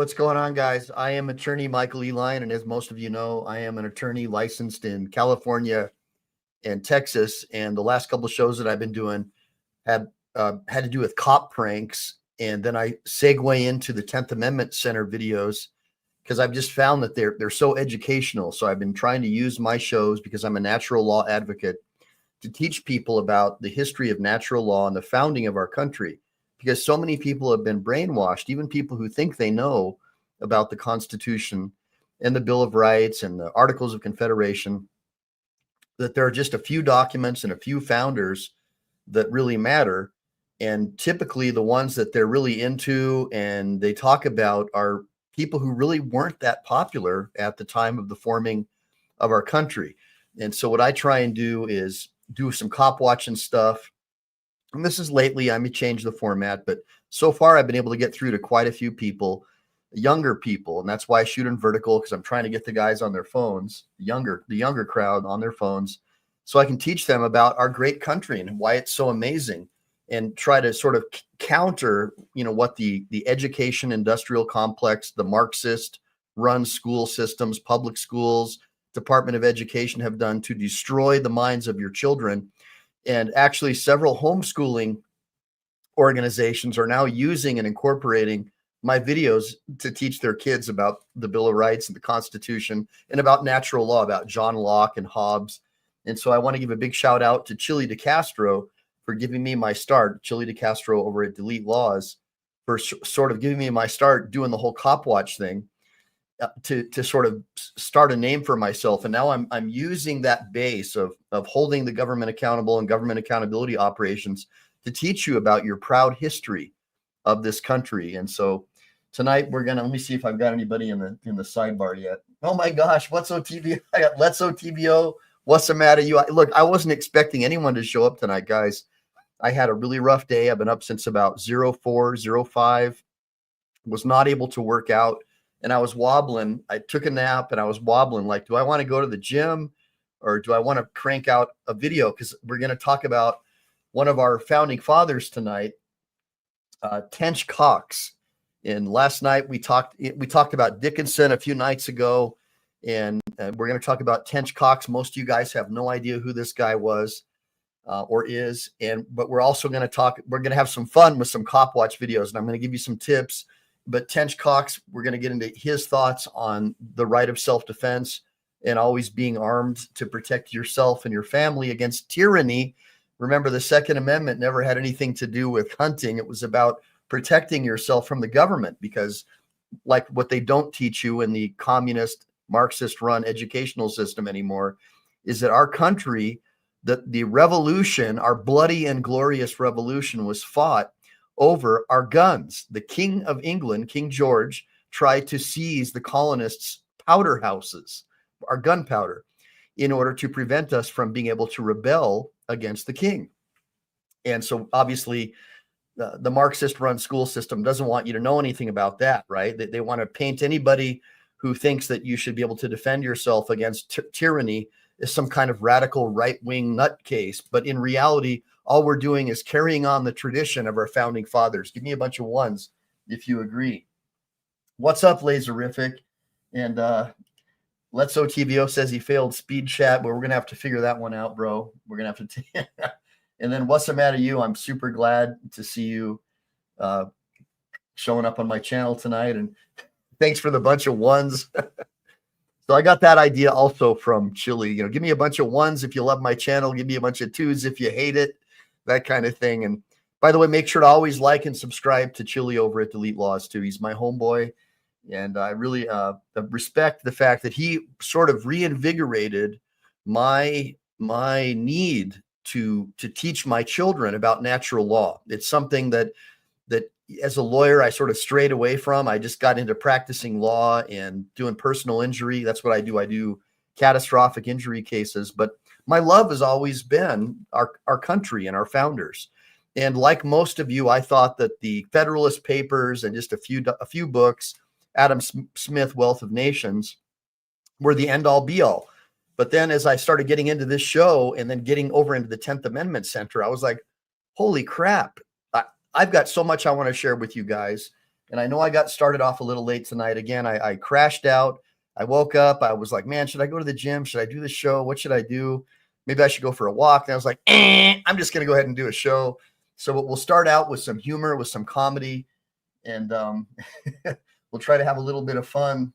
what's going on, guys? I am attorney Michael E. Lyon, and as most of you know, I am an attorney licensed in California and Texas. And the last couple of shows that I've been doing have had to do with cop pranks, and then I segue into the 10th Amendment Center videos because I've just found that they're so educational. So I've been trying to use my shows because I'm a natural law advocate to teach people about the history of natural law and the founding of our country, because so many people have been brainwashed, even people who think they know about the Constitution and the Bill of Rights and the Articles of Confederation, that there are just a few documents and a few founders that really matter. And typically the ones that they're really into and they talk about are people who really weren't that popular at the time of the forming of our country. And so what I try and do is do some cop watching stuff. And this is lately, I may change the format, but so far I've been able to get through to quite a few people, younger people. And that's why I shoot in vertical, because I'm trying to get the guys on their phones, the younger crowd on their phones, so I can teach them about our great country and why it's so amazing, and try to sort of counter, what the education industrial complex, the Marxist run school systems, public schools, Department of Education have done to destroy the minds of your children. And actually several homeschooling organizations are now using and incorporating my videos to teach their kids about the Bill of Rights and the Constitution and about natural law, about John Locke and Hobbes. And so I want to give a big shout out to Chili DeCastro for giving me my start, Chili DeCastro over at Delete Laws, for sort of giving me my start doing the whole cop watch thing. To sort of start a name for myself. And now I'm using that base of holding the government accountable and government accountability operations to teach you about your proud history of this country. And so tonight let me see if I've got anybody in the sidebar yet. Oh my gosh, what's OTVO? I got Let's OTVO. What's the matter? Look, I wasn't expecting anyone to show up tonight, guys. I had a really rough day. I've been up since about 04:05, was not able to work out. And I was wobbling. I took a nap and I was wobbling. Like, do I want to go to the gym or do I want to crank out a video? Because we're going to talk about one of our founding fathers tonight, Tench Coxe. And last night we talked about Dickinson a few nights ago, and we're going to talk about Tench Coxe. Most of you guys have no idea who this guy was or is. But we're also going to we're going to have some fun with some cop watch videos, and I'm going to give you some tips. But Tench Coxe, we're going to get into his thoughts on the right of self-defense and always being armed to protect yourself and your family against tyranny. Remember, the Second Amendment never had anything to do with hunting. It was about protecting yourself from the government, because like what they don't teach you in the communist Marxist run educational system anymore is that our country, the revolution, our bloody and glorious revolution, was fought over our guns. The King of England, King George, tried to seize the colonists' powder houses, our gunpowder, in order to prevent us from being able to rebel against the king. And so obviously the Marxist run school system doesn't want you to know anything about that, right? They want to paint anybody who thinks that you should be able to defend yourself against tyranny as some kind of radical right-wing nutcase. But in reality, all we're doing is carrying on the tradition of our founding fathers. Give me a bunch of ones if you agree. What's up, Laserific? And Let's OTVO says he failed speed chat, but we're going to have to figure that one out, bro. We're going to have to. And then what's the matter, you? I'm super glad to see you showing up on my channel tonight. And thanks for the bunch of ones. So I got that idea also from Chili. Give me a bunch of ones if you love my channel. Give me a bunch of twos if you hate it. That kind of thing. And by the way, make sure to always like and subscribe to Chili over at Delete Laws too. He's my homeboy, and I really respect the fact that he sort of reinvigorated my need to teach my children about natural law. It's something that as a lawyer I sort of strayed away from. I just got into practicing law and doing personal injury. That's what I do. I do catastrophic injury cases, but my love has always been our country and our founders. And like most of you, I thought that the Federalist Papers and just a few books, Adam Smith, Wealth of Nations, were the end all be all. But then as I started getting into this show and then getting over into the 10th Amendment Center, I was like, holy crap, I've got so much I want to share with you guys. And I know I got started off a little late tonight. Again, I crashed out. I woke up. I was like, man, should I go to the gym? Should I do the show? What should I do? Maybe I should go for a walk. And I was like, I'm just going to go ahead and do a show. So we'll start out with some humor, with some comedy, and we'll try to have a little bit of fun.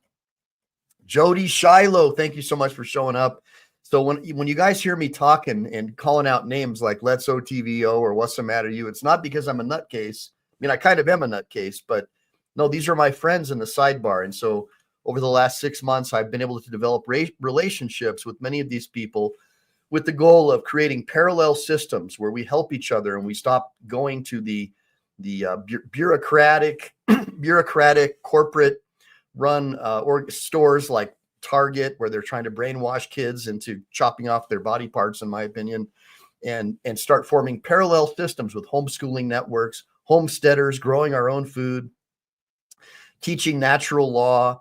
Jody Shiloh, thank you so much for showing up. So when you guys hear me talking and calling out names like Let's OTVO or What's the Matter You, it's not because I'm a nutcase. I mean, I kind of am a nutcase, but no, these are my friends in the sidebar. And so over the last 6 months, I've been able to develop relationships with many of these people with the goal of creating parallel systems where we help each other and we stop going to the bureaucratic corporate run or stores like Target, where they're trying to brainwash kids into chopping off their body parts, in my opinion, and start forming parallel systems with homeschooling networks, homesteaders, growing our own food, teaching natural law,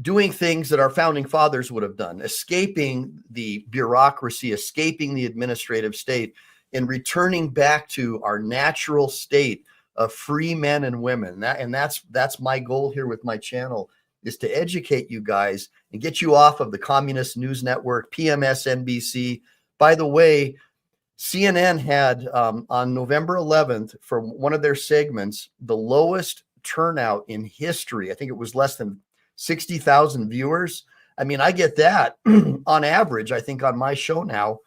doing things that our founding fathers would have done, escaping the bureaucracy, escaping the administrative state, and returning back to our natural state of free men and women. That's my goal here with my channel, is to educate you guys and get you off of the communist news network, PMSNBC. By the way, CNN had on November 11th, for one of their segments, the lowest turnout in history. I think it was less than 60,000 viewers. I mean, I get that on average. I think on my show now,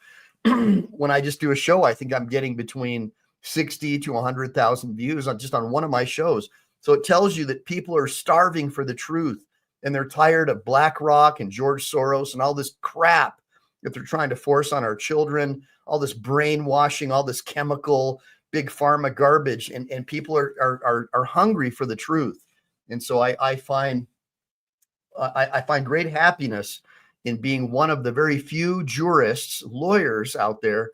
when I just do a show, I think I'm getting between 60 to 100,000 views on one of my shows. So it tells you that people are starving for the truth, and they're tired of BlackRock and George Soros and all this crap that they're trying to force on our children, all this brainwashing, all this chemical, big pharma garbage, and people are hungry for the truth. And so I find great happiness in being one of the very few jurists, lawyers out there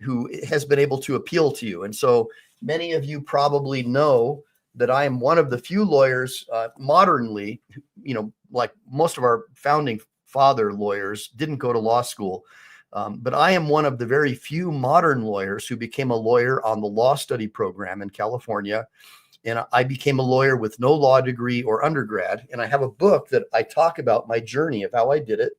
who has been able to appeal to you. And so many of you probably know that I am one of the few lawyers modernly, like most of our founding father lawyers didn't go to law school. But I am one of the very few modern lawyers who became a lawyer on the law study program in California. And I became a lawyer with no law degree or undergrad. And I have a book that I talk about my journey of how I did it.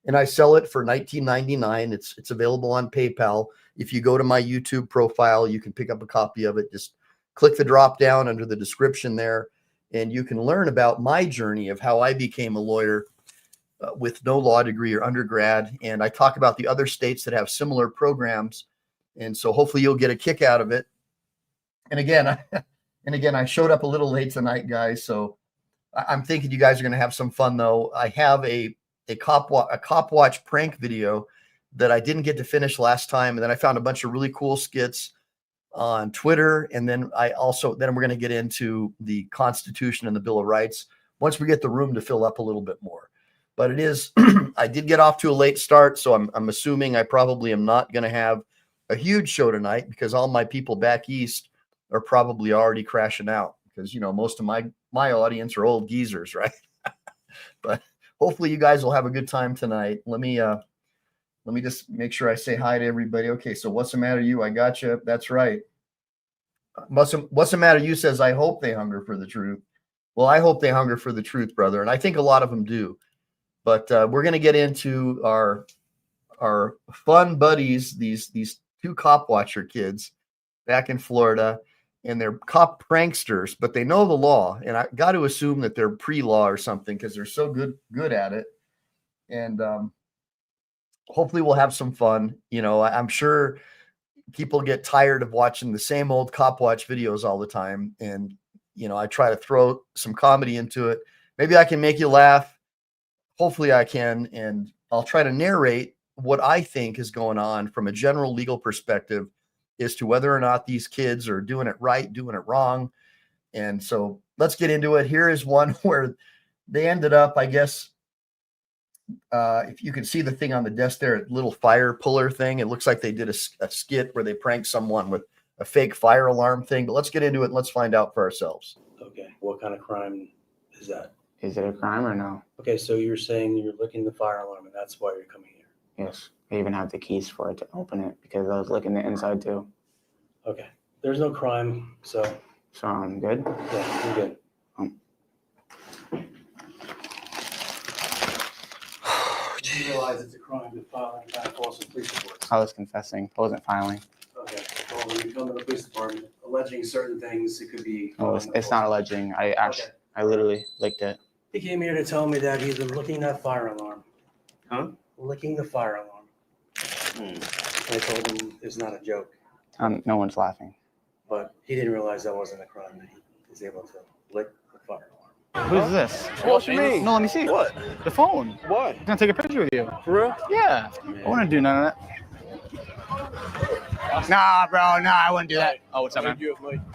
And I sell it for $19.99. It's available on PayPal. If you go to my YouTube profile, you can pick up a copy of it. Just click the drop down under the description there, and you can learn about my journey of how I became a lawyer with no law degree or undergrad. And I talk about the other states that have similar programs. And so hopefully you'll get a kick out of it. And again, I showed up a little late tonight, guys. So I'm thinking you guys are going to have some fun, though. I have a cop watch prank video that I didn't get to finish last time. And then I found a bunch of really cool skits on Twitter. And then we're going to get into the Constitution and the Bill of Rights once we get the room to fill up a little bit more. But it is, I did get off to a late start. So I'm assuming I probably am not going to have a huge show tonight, because all my people back east are probably already crashing out, because, most of my audience are old geezers, right? But hopefully you guys will have a good time tonight. Let me just make sure I say hi to everybody. Okay, so What's the Matter You? I got you. That's right. What's the Matter You says, I hope they hunger for the truth. Well, I hope they hunger for the truth, brother. And I think a lot of them do. But we're going to get into our fun buddies, these two cop watcher kids back in Florida, and they're cop pranksters, but they know the law. And I got to assume that they're pre-law or something, because they're so good at it. And hopefully we'll have some fun. I'm sure people get tired of watching the same old cop watch videos all the time. And, I try to throw some comedy into it. Maybe I can make you laugh. Hopefully I can. And I'll try to narrate what I think is going on from a general legal perspective as to whether or not these kids are doing it right, doing it wrong. And so let's get into it. Here is one where they ended up, I guess, if you can see the thing on the desk there, a little fire puller thing, it looks like they did a skit where they pranked someone with a fake fire alarm thing. But let's get into it and let's find out for ourselves. Okay. What kind of crime is that? Is it a crime or no? Okay, so you're saying you're looking the fire alarm, and that's why you're coming here. Yes. I even have the keys for it to open it, because I was looking the inside too. Okay. There's no crime, so So I'm good. Yeah, you're good. Do you realize it's a crime to file any kind of false police reports? I was confessing. I wasn't filing. Okay. Well, when you come to the police department alleging certain things, it could be. No, it's not alleging. I literally licked it. He came here to tell me that he's been licking that fire alarm. Huh? Licking the fire alarm. I told him it's not a joke, No one's laughing. but he didn't realize that wasn't a crime, that he was able to lick the fire alarm. Who's this? What you mean? No, let me see. What? The phone. Why? I'm gonna take a picture with you. For real? Yeah. I wouldn't do none of that. Nah, bro. Nah, I wouldn't do that. Oh, what's up, man?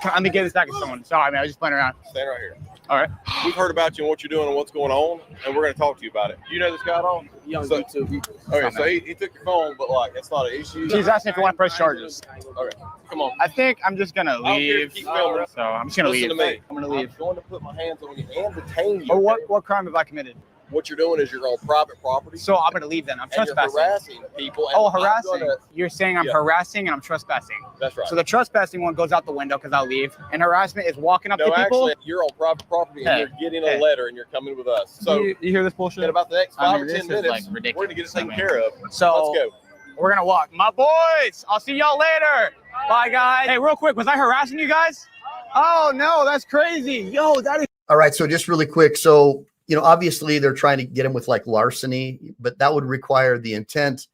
Let me get this back to someone. Sorry, man. I was just playing around. Stand right here. All right. We've heard about you and what you're doing and what's going on, and we're going to talk to you about it. You know this guy at all? Young So- YouTube. Okay, so he took your phone, but like that's not an issue. She's asking if you want to press charges. Okay, come on. I think I'm just gonna I don't care if leave. you keep filming. So I'm just gonna Listen leave. to me. I'm gonna leave. I'm going to put my hands on you and detain you. Or okay? what crime have I committed? What you're doing is you're on private property. So I'm gonna leave then. I'm and you're trespassing. harassing people. And Oh, I'm harassing. gonna- You're saying I'm Yeah. harassing and I'm trespassing. That's right. So the trespassing one goes out the window because I'll leave. And harassment is walking up no, to people. actually, you're on private property and Hey, you're getting hey. a letter and you're coming with us. So you hear this bullshit? in about the next I 5 mean, or this 10 is, minutes, like, we're going to get it taken ridiculous. care of. So Let's go. we're gonna walk. My boys, I'll see y'all later. Bye, guys. Hey, real quick, was I harassing you guys? Oh no, that's crazy. Yo, that is. All right. So just really quick. So, obviously they're trying to get him with like larceny, but that would require the intent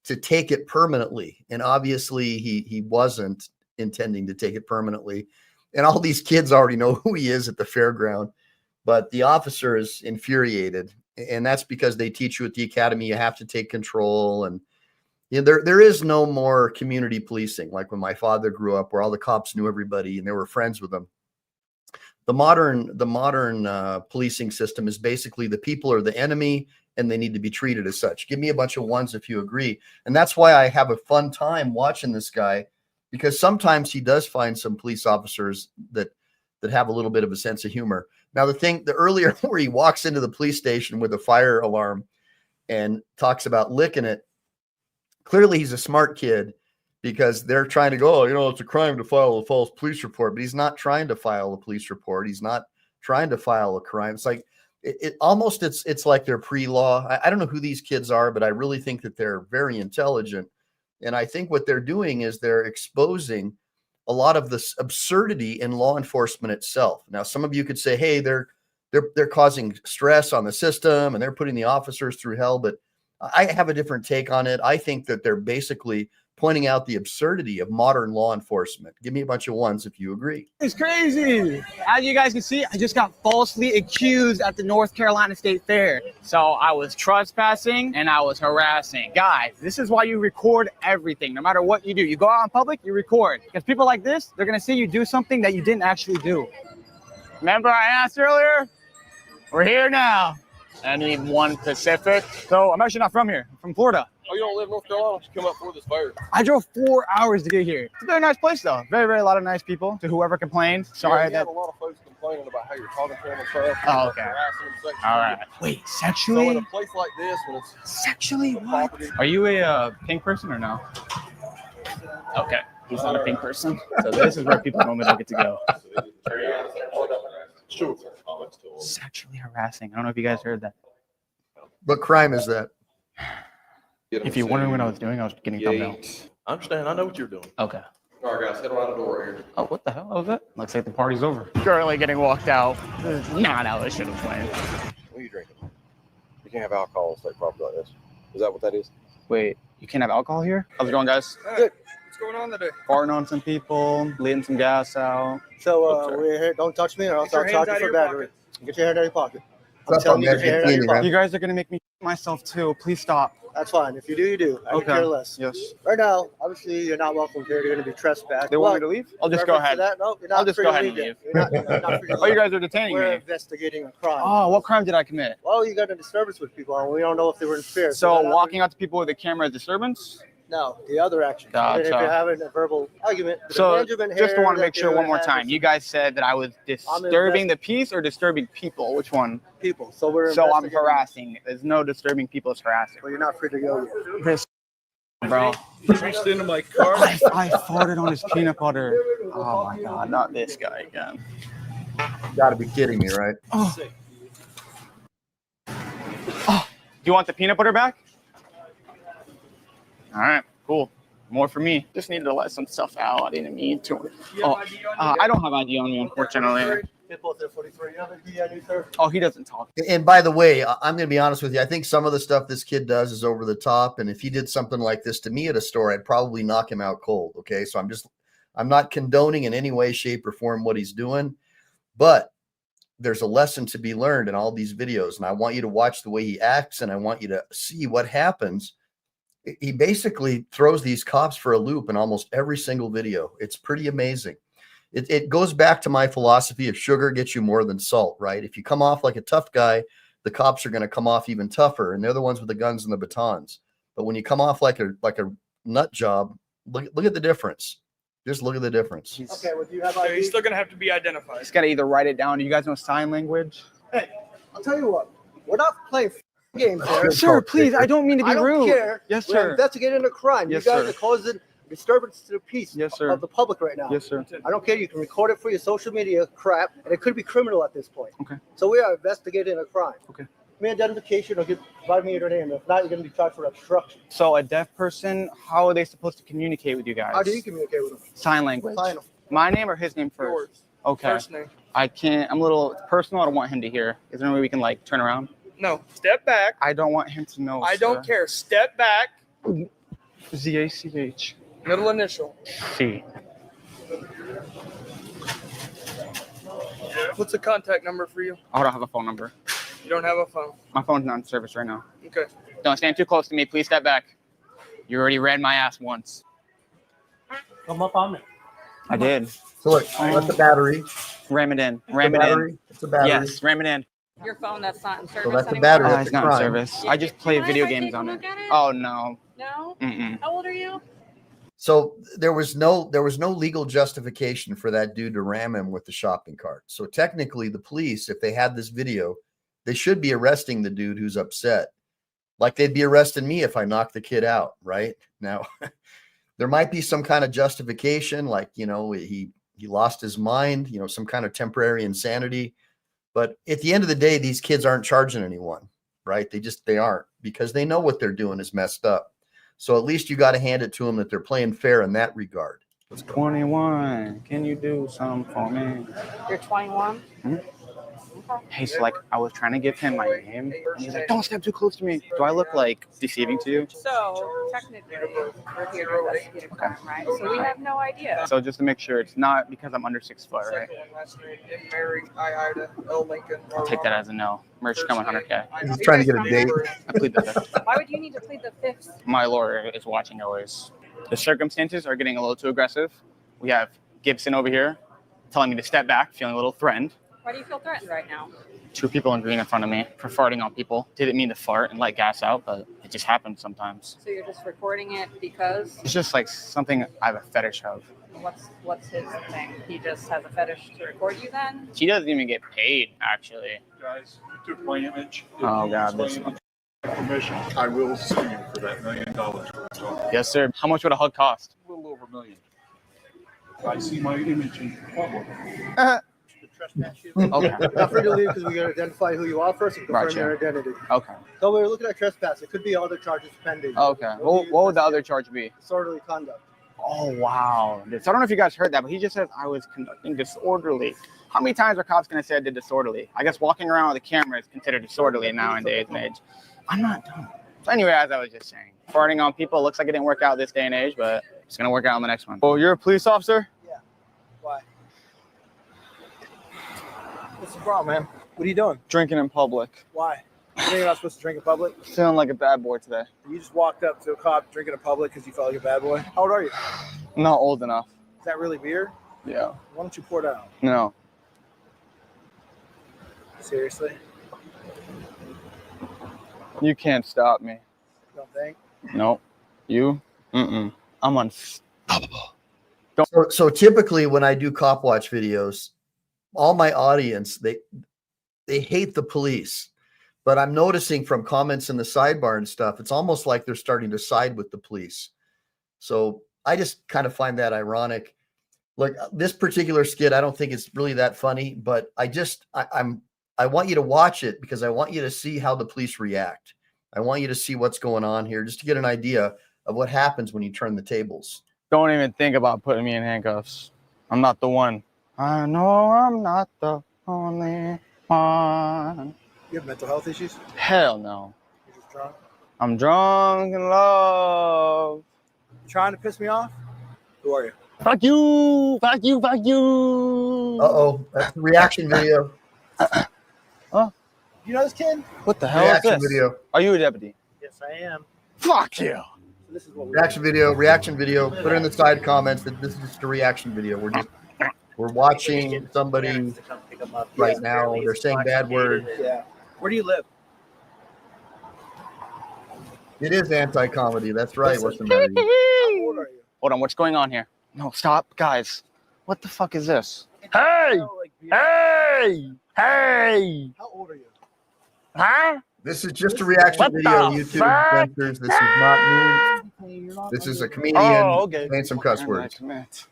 to take it permanently. And obviously he wasn't intending to take it permanently. And all these kids already know who he is at the fairground, but the officer is infuriated. And that's because they teach you at the academy, you have to take control. And there is no more community policing. Like when my father grew up, where all the cops knew everybody and they were friends with them. The modern policing system is basically the people are the enemy and they need to be treated as such. Give me a bunch of ones if you agree. And that's why I have a fun time watching this guy, because sometimes he does find some police officers that have a little bit of a sense of humor. Now, the earlier where he walks into the police station with a fire alarm and talks about licking it, clearly he's a smart kid, because they're trying to go, it's a crime to file a false police report, but he's not trying to file a police report. He's not trying to file a crime. It's like it's like they're pre-law. I don't know who these kids are, but I really think that they're very intelligent. And I think what they're doing is they're exposing a lot of this absurdity in law enforcement itself. Now, some of you could say, hey, they're causing stress on the system and they're putting the officers through hell, but I have a different take on it. I think that they're basically pointing out the absurdity of modern law enforcement. Give me a bunch of ones if you agree. It's crazy. As you guys can see, I just got falsely accused at the North Carolina State Fair. So I was trespassing and I was harassing. Guys, this is why you record everything. No matter what you do, you go out in public, you record. Because people like this, they're going to see you do something that you didn't actually do. Remember I asked earlier? We're here now. I need one Pacific. So I'm actually not from here. I'm from Florida. Oh, you don't live in North Carolina? Why don't you come up for this fair? I drove 4 hours to get here. It's a very nice place, though. Very, very a lot of nice people. To whoever complained, sorry You that. have a lot of folks complaining about how you're talking to them and stuff. Oh, okay. Harassing them sexually. All right. Wait, So in sexually? a place like this, when it's Sexually? What? property, Are you a pink person or no? Okay. He's not a pink person. So this is where people normally don't get to go. sure. Sexually harassing. I don't know if you guys heard that. What crime is that? If you're wondering what I was doing, I was getting thumbnail. I understand. I know what you're doing. Okay. All right, guys, head around the door right here. Oh, what the hell was that? Looks like the party's over. Currently getting walked out. This is not how this should have went. What are you drinking? You can't have alcohol on state property like this. Is that what that is? Wait, you can't have alcohol here? How's it going, guys? Good. What's going on today? Farting on some people, bleeding some gas out. So Okay. we're here. Don't touch me, or else Get your I'll charge hands you out for of your battery. pocket. Get your hand out of your pocket. I'm What's up, telling you, man? get your hand out of your Good to see pocket. You guys are gonna make me myself too. Please stop. That's fine. If you do, you do. I Okay. can care less. Yes. Right now, obviously, you're not welcome here. You're going to be trespassed. They want me to leave? I'll just go ahead. No, you're not I'll just free go to ahead and yet. You're not free to Oh, you leave. guys are detaining We're me. investigating a crime. Oh, what crime did I commit? Well, you got a disturbance with people, and we don't know if they were in fear. So that walking out to people with a camera is disturbance? No, the other action. Gotcha. And if you're having a verbal argument, with a So management just here want to that make sure you're one more having time. You guys said that I was disturbing invest- the peace or disturbing people? Which one? people. So we're So I'm investigating. harassing. There's no disturbing people, it's harassing. Well, you're not free to go yet. Bro, Reached into my car. I farted on his peanut butter. Oh my god, not this guy again. You gotta be kidding me, right? Oh. Oh, do you want the peanut butter back? All right, cool. More for me. Just needed to let some stuff out. I didn't mean to. Oh, I don't have ID on me, unfortunately. Oh, he doesn't talk. And by the way, I'm going to be honest with you. I think some of the stuff this kid does is over the top. And if he did something like this to me at a store, I'd probably knock him out cold. Okay. So I'm not condoning in any way, shape, or form what he's doing, but there's a lesson to be learned in all these videos. And I want you to watch the way he acts, and I want you to see what happens. He basically throws these cops for a loop in almost every single video. It's pretty amazing. It goes back to my philosophy of sugar gets you more than salt, right? If you come off like a tough guy, the cops are going to come off even tougher, and they're the ones with the guns and the batons. But when you come off like a nut job, look at the difference. Just look at the difference. Okay, well, do you have So ID? he's still gonna have to be identified. He's got to either write it down. Do you guys know sign language? Hey, I'll tell you what. We're not playing games here. Sir, please, I don't mean to be I don't rude. care. Yes, We're sir. investigating a crime. Yes, you guys sir. are causing disturbance to the peace Yes, sir. of the public right now. Yes, sir. I don't care. You can record it for your social media crap, and it could be criminal at this point. Okay. So we are investigating a crime. Okay. Give me identification or provide me your name. If not, you're going to be charged for obstruction. So a deaf person, how are they supposed to communicate with you guys? How do you communicate with them? Sign language. Sign them. My name or his name first? Yours. Okay. First name. I can't. I'm a little personal. I don't want him to hear. Is there any way we can like turn around? No. Step back. I don't want him to know. I don't care. Step back. ZACH. Middle initial. C. What's the contact number for you? I don't have a phone number. You don't have a phone. My phone's not in service right now. Okay. Don't stand too close to me. Please step back. You already ran my ass once. Come up on me. I did. So look, that's the battery. Ram it in. It's Ram the it in. battery. It's a battery. Yes, ram it in. Your phone that's not in service that's the anymore? battery. Oh, That's it's a not in crime. service. Yeah, I just do you play mind video if I games take a on it. look at it? Oh no. No? Mm-mm. How old are you? So there was no legal justification for that dude to ram him with the shopping cart. So technically, the police, if they had this video, they should be arresting the dude who's upset. Like they'd be arresting me if I knocked the kid out, right? Now, there might be some kind of justification, like, you know, he lost his mind, you know, some kind of temporary insanity. But at the end of the day, these kids aren't charging anyone, right? They aren't, because they know what they're doing is messed up. So at least you got to hand it to them that they're playing fair in that regard. Let's go. 21. Can you do something for me? You're 21? Hmm? Okay. Hey, so like I was trying to give him my name. And he's like, don't step too close to me. Do I look like deceiving to you? So, technically, we're here to investigate a crime, right? So we have no idea. So just to make sure it's not because I'm under 6 foot, right? Mary, I, Ida, L. Lincoln. I'll take that as a no. Merch coming 100K. He's trying to get a date. I plead the fifth. Why would you need to plead the fifth? My lawyer is watching always. The circumstances are getting a little too aggressive. We have Gibson over here telling me to step back, feeling a little threatened. Why do you feel threatened right now? 2 people in green in front of me for farting on people. Didn't mean to fart and let gas out, but it just happens sometimes. So you're just recording it because It's just like something I have a fetish of. what's his thing? He just has a fetish to record you then? He doesn't even get paid, actually. Guys, you took my image. Oh, God, this Explain Permission. I will sue you for that $1 million. So, Yes, sir. How much would a hug cost? a little over $1 million. I see my image in public. Okay. Not free to leave because we got to identify who you are first and confirm Gotcha. your identity. Okay. So we're looking at trespass. It could be other charges pending. Okay. What would the other charge be? Disorderly conduct. Oh, wow. So I don't know if you guys heard that, but he just says I was conducting disorderly. How many times are cops going to say I did disorderly? I guess walking around with a camera is considered disorderly nowadays and age. I'm not dumb. So anyway, as I was just saying, farting on people looks like it didn't work out this day and age, but it's going to work out on the next one. Oh, you're a police officer? Yeah. Why? What's the problem, man? What are you doing? Drinking in public. Why? You think you're not supposed to drink in public? Feeling like a bad boy today. You just walked up to a cop drinking in public because you felt like a bad boy? How old are you? I'm not old enough. Is that really beer? Yeah. Why don't you pour it out? No. Seriously? You can't stop me. Don't think? Nope. You? Mm-mm. I'm unstoppable. So typically when I do cop watch videos, all my audience, they hate the police. But I'm noticing from comments in the sidebar and stuff, it's almost like they're starting to side with the police. So I just kind of find that ironic. Like this particular skit, I don't think it's really that funny, but I want you to watch it because I want you to see how the police react. I want you to see what's going on here, just to get an idea of what happens when you turn the tables. Don't even think about putting me in handcuffs. I'm not the one. I know I'm not the only one. You have mental health issues? Hell no. You're just drunk? I'm drunk in love. Trying to piss me off? Who are you? Fuck you. Fuck you. Fuck you. Uh-oh, that's the reaction video. You know this kid? What the hell is Reaction this? video. Are you a deputy? Yes, I am. Fuck you. So this is what we Reaction video. Put it in the side comments that this is just a reaction video. We're watching somebody right now. They're saying bad words. Yeah. Where do you live? It is anti-comedy. That's right. What's the matter? How old are you? Hold on, what's going on here? No, stop, guys. What the fuck is this? Hey! Hey! Hey! How old are you? Huh? This is just a reaction What video. the YouTube fuck? censors. This is not me. This is a comedian saying some cuss words.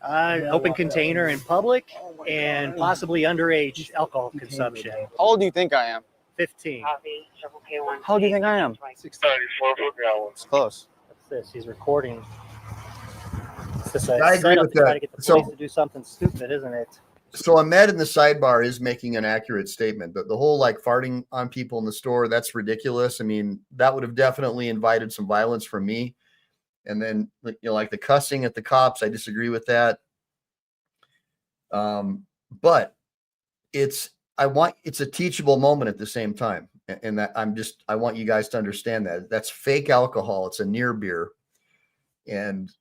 Open container in public and possibly underage alcohol consumption. How old do you think I am? 15. How old do you think I am? 16. It's close. What's this? He's recording. It's just a I agree setup with to try that. to get the So- police to do something stupid, isn't it? So Ahmed in the sidebar is making an accurate statement. The whole like farting on people in the store, that's ridiculous. I mean, that would have definitely invited some violence from me. And then like the cussing at the cops, I disagree with that. But it's a teachable moment at the same time. And that I want you guys to understand that that's fake alcohol. It's a near beer. And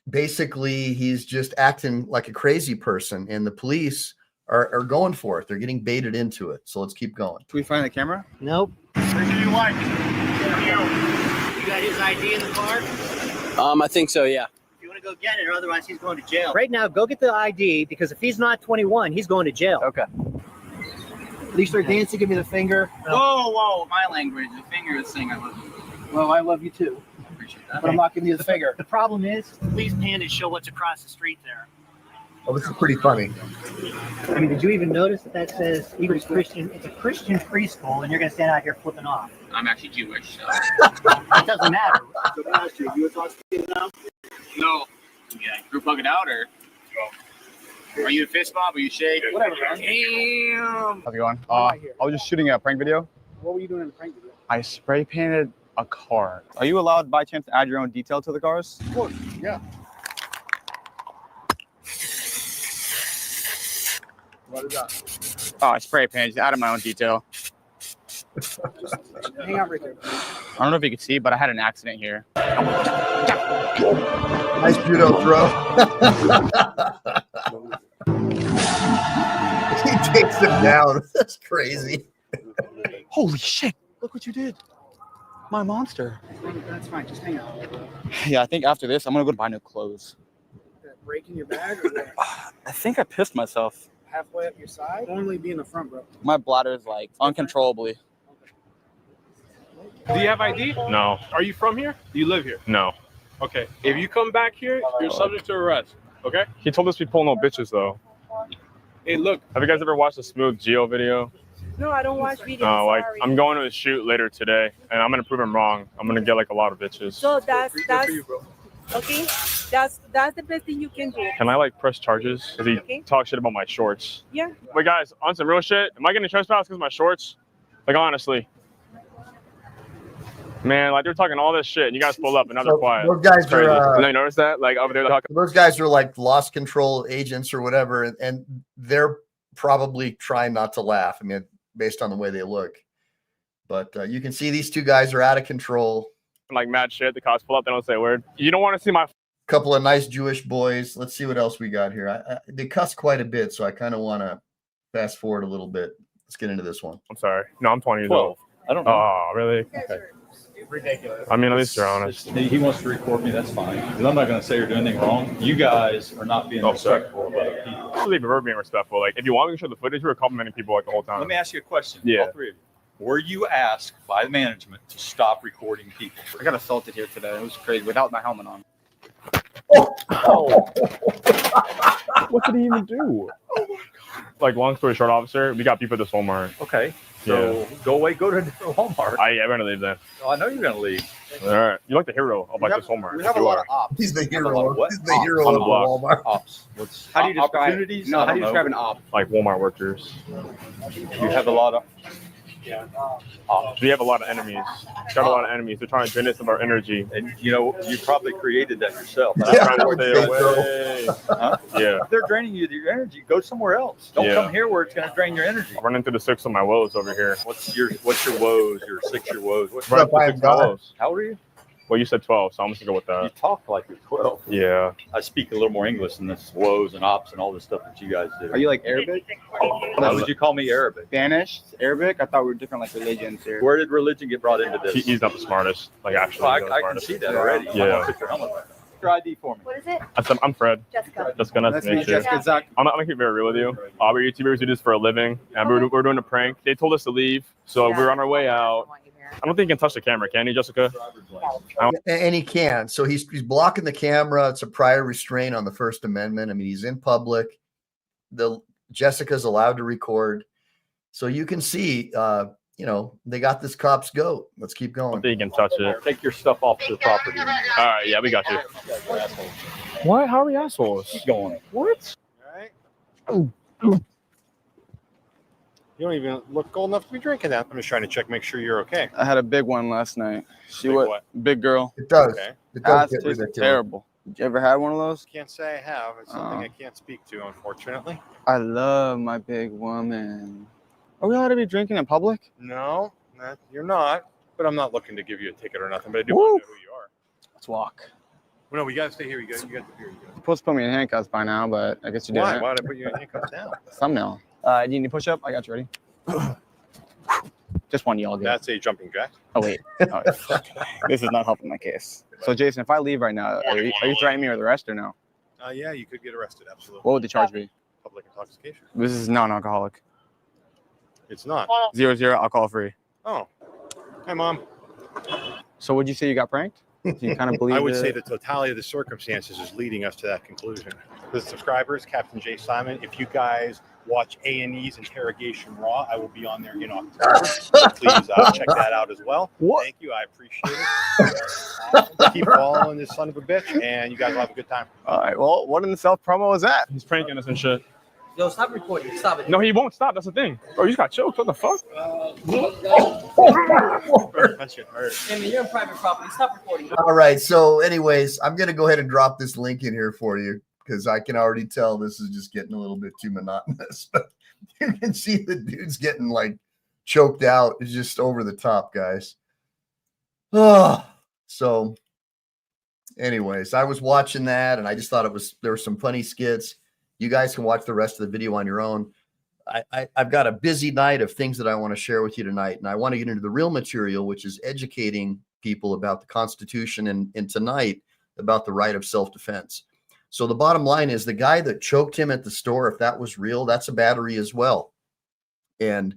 basically he's just acting like a crazy person, and the police are going for it. They're getting baited into it. So let's keep going. Can we find the camera? Nope. Who do you like? You got his ID in the car? I think so, yeah. You want to go get it, or otherwise he's going to jail. Right now, go get the ID, because if he's not 21, he's going to jail. Okay. Police are dancing, give me the finger. Whoa, my language. The finger is saying I love you. Well, I love you too. Appreciate that. But I'm not giving you the finger. The problem is, police can't show what's across the street there. Oh, this is pretty funny. I mean, did you even notice that says Eagles Christian? It's a Christian preschool, and you're going to stand out here flipping off. I'm actually Jewish, so. It doesn't matter. You a talk now? No. Yeah, group hug it out, or? Are you a fist bump? Are you shake? Whatever, man. Damn. How's it going? right here. I was just shooting a prank video. What were you doing in the prank video? I spray painted a car. Are you allowed by chance to add your own detail to the cars? Of course, yeah. What is that? Oh, I spray painted, just added my own detail. Hang out right there. I don't know if you can see, but I had an accident here. Nice judo throw. He takes him down. That's crazy. Holy shit! Look what you did. My monster. That's fine. Just hang out. Yeah, I think after this, I'm gonna go buy new clothes. Breaking your bag or what? I think I pissed myself. Halfway up your side? Only be in the front, bro. My bladder is like uncontrollably. Do you have ID? No. Are you from here? Do you live here? No. Okay. If you come back here, you're subject to arrest. Okay? He told us we pull no bitches though. Hey, look. Have you guys ever watched the Smooth Geo video? No, I don't watch videos. No, like sorry. I'm going to a shoot later today and I'm gonna prove him wrong. I'm gonna get like a lot of bitches. So that's okay. That's the best thing you can do. Can I like press charges? Cause he Okay. talks shit about my shorts. Yeah. Wait guys, on some real shit, am I getting trespassed because of my shorts? Like honestly. Man, like they're talking all this shit and you guys pull up and now they're quiet. Those guys It's crazy. are Did I notice that? Like over there, like, those guys are like lost control agents or whatever, and they're probably trying not to laugh. I mean, based on the way they look. But you can see these two guys are out of control. like mad shit. The cops pull up, they don't say a word. You don't want to see my Couple of nice Jewish boys. Let's see what else we got here. They cuss quite a bit, so I kind of want to fast forward a little bit. Let's get into this one. I'm sorry. No, I'm 20 years old. I don't know. Oh, really? Okay. Ridiculous. I mean, at least you're honest. He wants to record me, that's fine. Because I'm not going to say or do anything wrong. You guys are not being respectful of other people. I believe we're being respectful. Like, if you want me to show the footage, we were complimenting people like the whole time. Let me ask you a question. Yeah. All three of you. were you asked by management to stop recording people? I got assaulted here today. It was crazy without my helmet on. Oh. What did he even do? Like, long story short, officer, we got people at this Walmart. Okay, so go away, go to a different Walmart. I'm gonna leave then. Oh, I know you're gonna leave. All right, you like the hero of like this Walmart? We have a lot of ops. He's the We have a lot hero. of what? He's the hero On of the block. Walmart. Ops. What's How do you describe opportunities? No, I how don't do you know. describe an op? Like Walmart workers. You have a lot of. We have a lot of enemies. Got a lot of enemies. They're trying to drain us of our energy. And you know, you probably created that yourself. I'm Yeah, trying I to would stay say away. Huh? Yeah. If they're draining you your energy, go somewhere else. Don't Yeah. come here where it's going to drain your energy. I'm running through the 6 of my woes over here. What's your woes? Your 6-year woes? What, Running through I 6 of my got? woes. how old are you? Well, you said 12, so I'm just gonna go with You that. talk like you're 12. Yeah. I speak a little more English than this woes and ops and all this stuff that you guys do. Are you like Arabic? How would you call me Arabic? Spanish? Arabic? I thought we were different like religions here. Where did religion get brought into this? He's not the smartest. Like, actually. Well, he's not the I can smartest. see that already. Yeah. I'm gonna put your helmet back. Your ID for me. What is it? I said, I'm Fred. Jessica. Just gonna That's make me, sure. Jessica. Zach. I'm gonna keep it very real with you. Our YouTubers do this for a living, and we're doing a prank. They told us to leave, so we're on our way out. I don't think he can touch the camera, can he, Jessica? And he can. So he's blocking the camera. It's a prior restraint on the First Amendment. I mean, he's in public. Jessica's allowed to record. So you can see, they got this cop's goat. Let's keep I don't going. think he can touch it. Take your stuff off the property. All right, yeah, we got you. What? How are we assholes? Keep going. What? You don't even look old enough to be drinking that. I'm just trying to check, make sure you're okay. I had a big one last night. She Big was what? big girl. It does. Okay. It does Ass get tasted ridiculous. terrible. Did you ever had one of those? Can't say I have. It's something Oh. I can't speak to, unfortunately. I love my big woman. Are we allowed to be drinking in public? No, you're not. But I'm not looking to give you a ticket or nothing. But I do want to know who you are. Let's walk. Well, no, we got to stay here. You got the beer. You You're supposed to put me in handcuffs by now, but I guess you got. didn't. Why did I put you in handcuffs now? Thumbnail. Do you need a push up? I got you ready. Just one y'all get. That's a jumping jack. Oh wait. Oh, this is not helping my case. So Jason, if I leave right now, are you threatening me with arrest or no? Yeah, you could get arrested. Absolutely. What would the charge be? Public intoxication. This is non-alcoholic. It's not. 0-0 alcohol free. Oh. Hi, Mom. So would you say you got pranked? Do you kind of believe I would it? say the totality of the circumstances is leading us to that conclusion. The subscribers, Captain J. Simon, if you guys watch A&E's Interrogation Raw, I will be on there in October. So please check that out as well. What? Thank you. I appreciate it. Awesome. Keep following this son of a bitch, and you guys will have a good time. All right. Well, what in the self promo is that? He's pranking us and shit. Yo, stop recording. Stop it. No, he won't stop. That's the thing. Bro, you just got choked. What the fuck? That shit hurt. I mean, you're in private property. Stop recording. All right. So, anyways, I'm going to go ahead and drop this link in here for you because I can already tell this is just getting a little bit too monotonous. But you can see the dude's getting like choked out. It's just over the top, guys. Oh, so, anyways, I was watching that and I just thought there were some funny skits. You guys can watch the rest of the video on your own. I've got a busy night of things that I want to share with you tonight, and I want to get into the real material, which is educating people about the Constitution and tonight about the right of self-defense. So the bottom line is the guy that choked him at the store, if that was real, that's a battery as well. And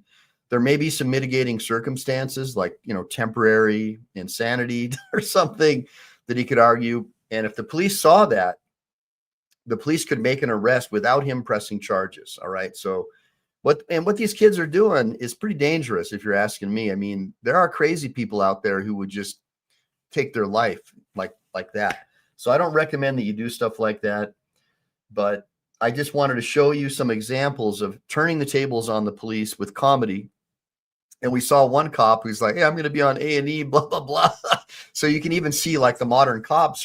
there may be some mitigating circumstances like, temporary insanity or something that he could argue. And if the police saw that, the police could make an arrest without him pressing charges. All right. So what these kids are doing is pretty dangerous if you're asking me. I mean, there are crazy people out there who would just take their life like that. So I don't recommend that you do stuff like that. But I just wanted to show you some examples of turning the tables on the police with comedy. And we saw one cop who's like, hey, I'm going to be on A&E, blah, blah, blah. So you can even see like the modern cops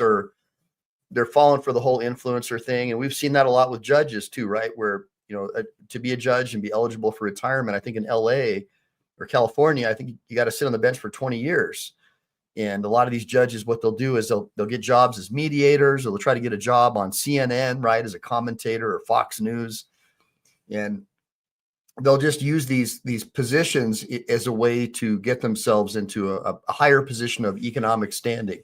they're falling for the whole influencer thing. And we've seen that a lot with judges too, right? Where, to be a judge and be eligible for retirement, I think in LA or California, I think you got to sit on the bench for 20 years. And a lot of these judges, what they'll do is they'll get jobs as mediators, or they'll try to get a job on CNN, right, as a commentator, or Fox News. And they'll just use these positions as a way to get themselves into a higher position of economic standing.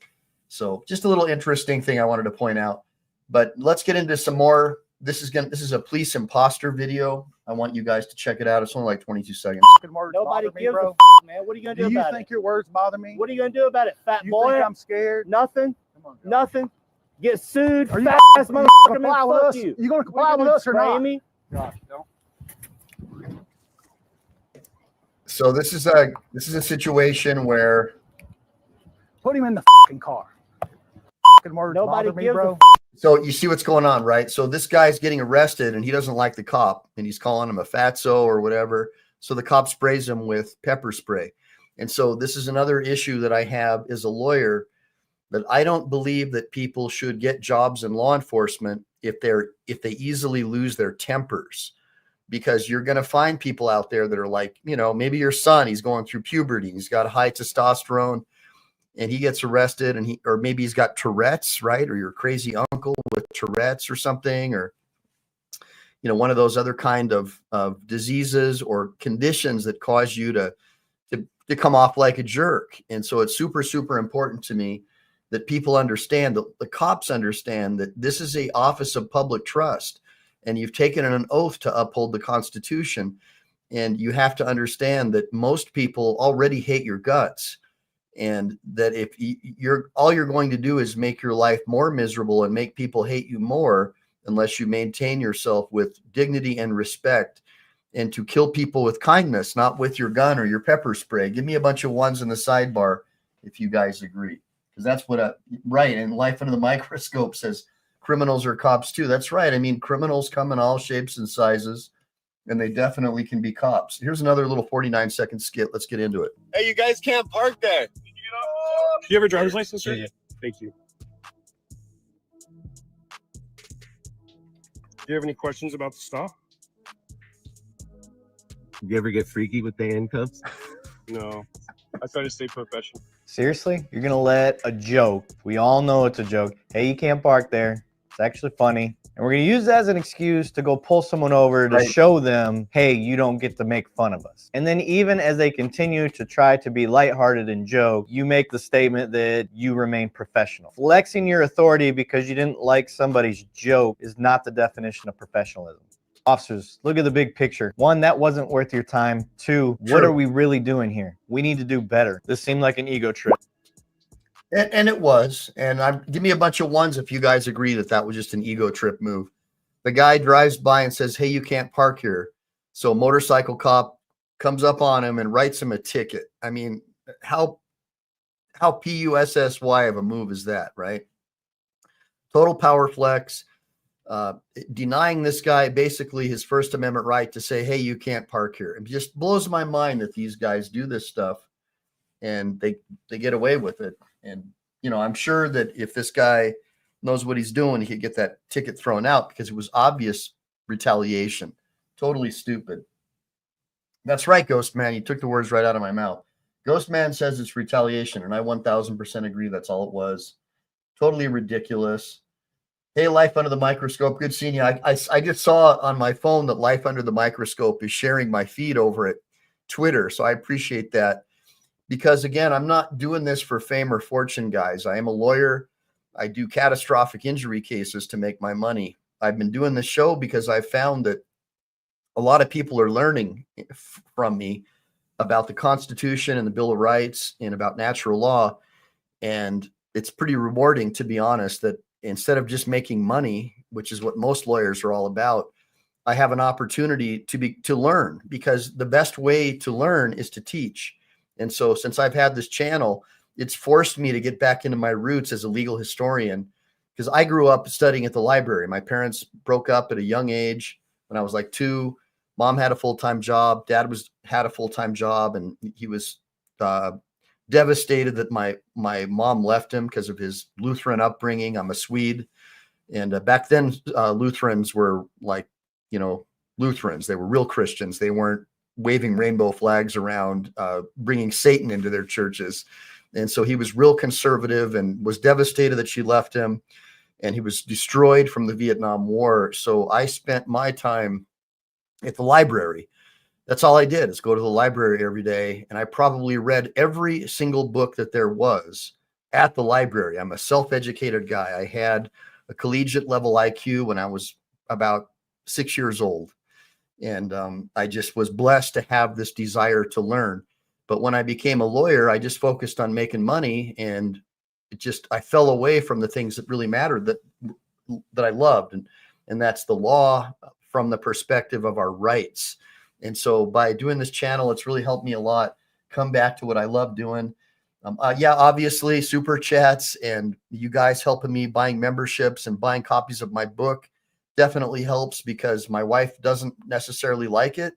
So just a little interesting thing I wanted to point out. But let's get into some more this is a police imposter video. I want you guys to check it out. It's only like 22 seconds. Nobody gives a man. What are you gonna do, Do you about think it? your words bother me? What are you gonna do about it, fat You boy? think I'm scared? Nothing. Come on, Nothing. Get sued. Are you fat ass gonna motherfucker, comply man, with fuck us? you. You gonna What comply you with gonna us or spray not? me? Gosh, no. So this is a situation where Put him in the fucking car. Fucking words Nobody bother me, gives a bro. so you see what's going on, right? So this guy's getting arrested and he doesn't like the cop and he's calling him a fatso or whatever. So the cop sprays him with pepper spray. And so this is another issue that I have as a lawyer, that I don't believe that people should get jobs in law enforcement if they easily lose their tempers, because you're going to find people out there that are like, maybe your son, he's going through puberty, he's got high testosterone, and he gets arrested, or maybe he's got Tourette's, right? Or your crazy uncle with Tourette's or something, or one of those other kind of diseases or conditions that cause you to come off like a jerk. And so it's super, super important to me that people understand, that the cops understand, that this is a office of public trust, and you've taken an oath to uphold the Constitution. And you have to understand that most people already hate your guts, and that if all you're going to do is make your life more miserable and make people hate you more, unless you maintain yourself with dignity and respect, and to kill people with kindness, not with your gun or your pepper spray. Give me a bunch of ones in the sidebar if you guys agree, because that's what right. And Life Under the Microscope says criminals are cops too. That's right. I mean, criminals come in all shapes and sizes, and they definitely can be cops. Here's another little 49-second skit. Let's get into it. Hey, you guys can't park there. Do you have a driver's license, sir? Yeah. Thank you. Do you have any questions about the stop? You ever get freaky with the handcuffs? No. I try to stay professional. Seriously? You're gonna let a joke, we all know it's a joke, hey, you can't park there, it's actually funny, and we're gonna use that as an excuse to go pull someone over to show them, hey, you don't get to make fun of us. And then even as they continue to try to be lighthearted and joke, you make the statement that you remain professional. Flexing your authority because you didn't like somebody's joke is not the definition of professionalism. Officers, look at the big picture. One, that wasn't worth your time. Two, what are we really doing here? We need to do better. This seemed like an ego trip. And it was. And give me a bunch of ones if you guys agree that that was just an ego trip move. The guy drives by and says, hey, you can't park here. So a motorcycle cop comes up on him and writes him a ticket. I mean, how PUSSY of a move is that, right? Total power flex. Denying this guy basically his First Amendment right to say, hey, you can't park here. It just blows my mind that these guys do this stuff and they get away with it. And, I'm sure that if this guy knows what he's doing, he could get that ticket thrown out because it was obvious retaliation. Totally stupid. That's right, Ghost Man. You took the words right out of my mouth. Ghost Man says it's retaliation, and I 1000% agree that's all it was. Totally ridiculous. Hey, Life Under the Microscope. Good seeing you. I just saw on my phone that Life Under the Microscope is sharing my feed over at Twitter. So I appreciate that, because again, I'm not doing this for fame or fortune, guys. I am a lawyer. I do catastrophic injury cases to make my money. I've been doing this show because I found that a lot of people are learning from me about the Constitution and the Bill of Rights and about natural law. And it's pretty rewarding, to be honest, that instead of just making money, which is what most lawyers are all about, I have an opportunity to learn, because the best way to learn is to teach. And so since I've had this channel, it's forced me to get back into my roots as a legal historian, because I grew up studying at the library. My parents broke up at a young age when I was like 2. Mom had a full-time job. Dad had a full-time job, and he was devastated that my mom left him because of his Lutheran upbringing. I'm a Swede. And back then, Lutherans were like, Lutherans. They were real Christians. They weren't waving rainbow flags around, bringing Satan into their churches. And so he was real conservative and was devastated that she left him. And he was destroyed from the Vietnam War. So I spent my time at the library. That's all I did, is go to the library every day. And I probably read every single book that there was at the library. I'm a self-educated guy. I had a collegiate level IQ when I was about 6 years old. And I just was blessed to have this desire to learn. But when I became a lawyer, I just focused on making money, and I fell away from the things that really mattered, that I loved. And that's the law from the perspective of our rights. And so by doing this channel, it's really helped me a lot come back to what I love doing. Yeah, obviously super chats and you guys helping me buying memberships and buying copies of my book definitely helps, because my wife doesn't necessarily like it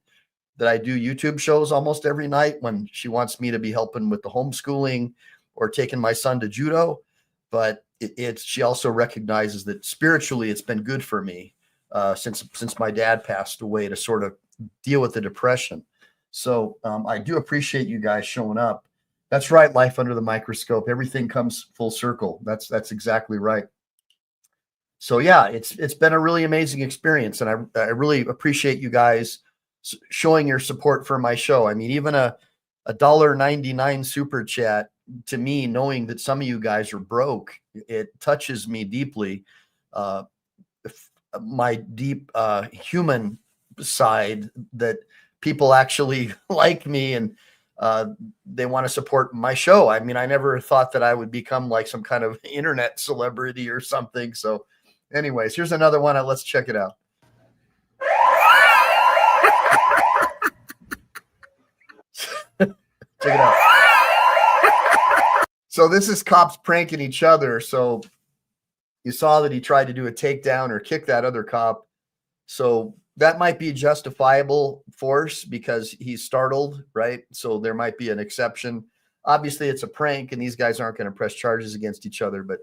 that I do YouTube shows almost every night when she wants me to be helping with the homeschooling or taking my son to judo. But she also recognizes that spiritually it's been good for me since my dad passed away, to sort of deal with the depression. So I do appreciate you guys showing up. That's right. Life under the microscope. Everything comes full circle. That's exactly right. So yeah, it's been a really amazing experience, and I really appreciate you guys showing your support for my show. I mean, even a $1.99 super chat, to me, knowing that some of you guys are broke, it touches me deeply. My deep human side, that people actually like me and they want to support my show. I mean, I never thought that I would become like some kind of internet celebrity or something. So anyways, here's another one. Let's check it out. Check it out. So this is cops pranking each other. So you saw that he tried to do a takedown or kick that other cop. So that might be justifiable force because he's startled, right? So there might be an exception. Obviously, it's a prank, and these guys aren't going to press charges against each other. But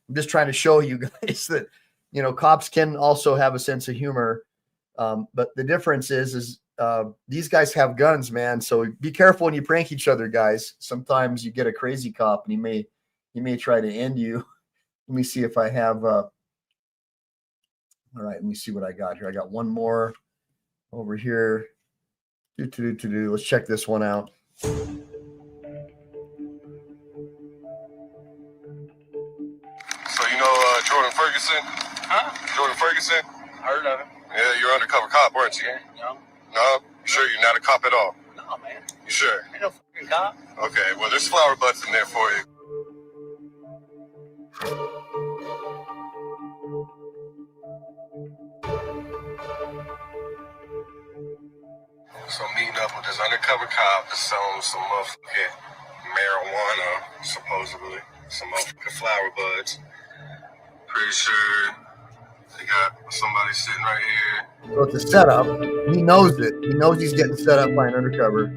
I'm just trying to show you guys that, you know, cops can also have a sense of humor. But the difference is these guys have guns, man. So be careful when you prank each other, guys. Sometimes you get a crazy cop, and he may try to end you. Let me see if I have. All right, let me see what I got here. I got one more over here. Let's check this one out. So you know Jordan Ferguson? Huh? Jordan Ferguson? Heard of him. Yeah, you're undercover cop, weren't you? No. No? You sure you're not a cop at all? No, man. You sure? Ain't no fucking cop. Okay, well, there's flower butts in there for you. So I'm meeting up with this undercover cop that's selling some motherfucking marijuana, supposedly. Some motherfucking flower buds. Pretty sure they got somebody sitting right here. So it's a setup. He knows it. He knows he's getting set up by an undercover.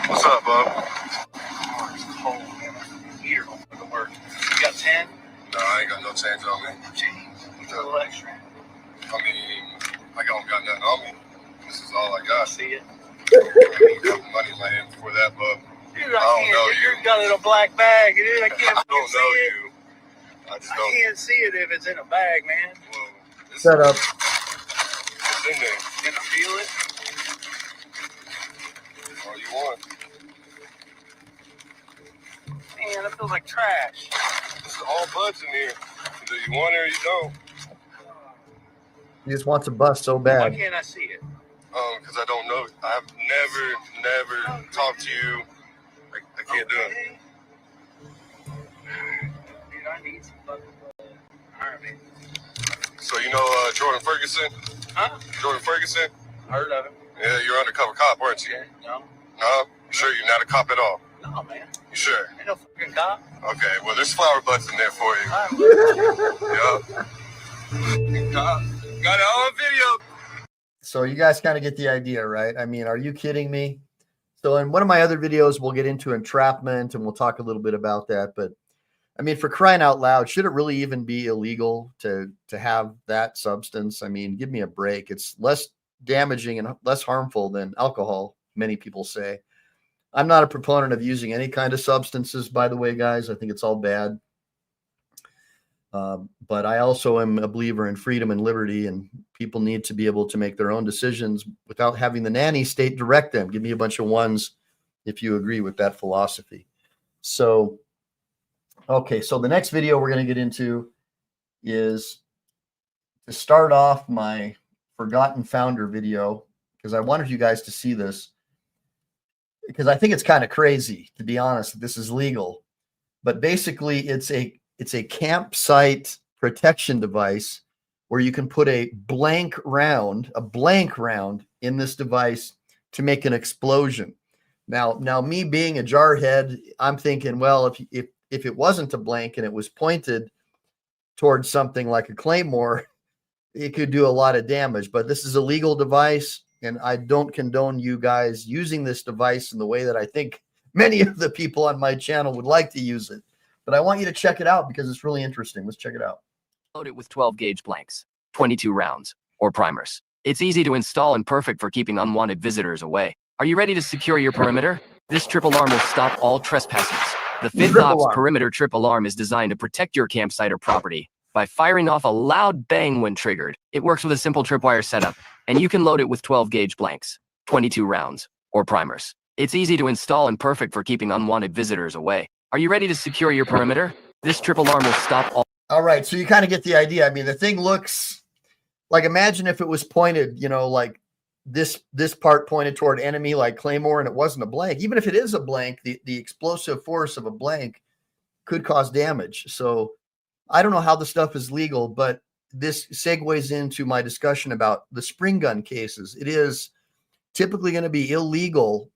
What's up, bub? Oh, it's cold, man. Here, don't work. You got 10? No, I ain't got no change on me. Jeez. A little extra. I mean, I don't got nothing on me. This is all I got. See it? I mean, you got money in my hand before that, bub. Dude, I don't know you. You got a little black bag. Dude, I can't I don't see know it. you. I just I don't. can't see it if it's in a bag, man. Well, it's Set up. It's in there. Can I feel it? All you want. Man, that feels like trash. This is all buds in here. Either you want it or you don't. He just wants a bus so Why bad. can't I see it? Because I don't know. I've never talked to you. I can't do it. Dude, I need some fucking blood. Alright, man. So you know Jordan Ferguson? Huh? Jordan Ferguson? Heard of him. Yeah, you're undercover cop, weren't you? No. No? You sure you're not a cop at all? No, man. You sure? Ain't no fucking cop. Okay, well, there's flower butts in there for you. Yup. Cop. Got it all on video. So you guys kind of get the idea, right? I mean, are you kidding me? So in one of my other videos, we'll get into entrapment and we'll talk a little bit about that. But I mean, for crying out loud, should it really even be illegal to have that substance? I mean, give me a break. It's less damaging and less harmful than alcohol, many people say. I'm not a proponent of using any kind of substances, by the way, guys. I think it's all bad. But I also am a believer in freedom and liberty, and people need to be able to make their own decisions without having the nanny state direct them. Give me a bunch of ones if you agree with that philosophy. So, okay, so the next video we're going to get into is to start off my Forgotten Founder video, because I wanted you guys to see this, because I think it's kind of crazy, to be honest, that this is legal. But basically, it's a campsite protection device where you can put a blank round in this device to make an explosion. Now, me being a jarhead, I'm thinking, well, if it wasn't a blank and it was pointed towards something like a claymore, it could do a lot of damage. But this is a legal device, and I don't condone you guys using this device in the way that I think many of the people on my channel would like to use it. But I want you to check it out because it's really interesting. Let's check it out. Load it with 12 gauge blanks, 22 rounds, or primers. It's easy to install and perfect for keeping unwanted visitors away. Are you ready to secure your perimeter? This trip alarm will stop all trespassers. The Fifth Ops Perimeter Trip Alarm is designed to protect your campsite or property by firing off a loud bang when triggered. It works with a simple tripwire setup, and you can load it with 12 gauge blanks, 22 rounds, or primers. It's easy to install and perfect for keeping unwanted visitors away. Are you ready to secure your perimeter? This trip alarm will stop all. All right, so you kind of get the idea. I mean, the thing looks like, imagine if it was pointed, like this part pointed toward enemy, like claymore, and it wasn't a blank. Even if it is a blank, the explosive force of a blank could cause damage. So I don't know how the stuff is legal, but this segues into my discussion about the spring gun cases. It is typically going to be illegal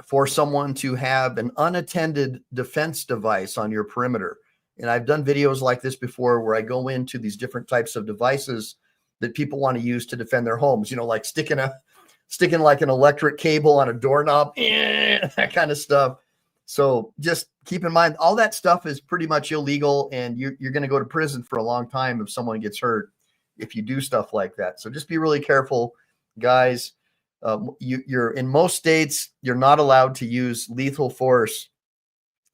for someone to have an unattended defense device on your perimeter. And I've done videos like this before where I go into these different types of devices that people want to use to defend their homes, like sticking like an electric cable on a doorknob, that kind of stuff. So just keep in mind, all that stuff is pretty much illegal, and you're going to go to prison for a long time if someone gets hurt if you do stuff like that. So just be really careful, guys. You're in most states, you're not allowed to use lethal force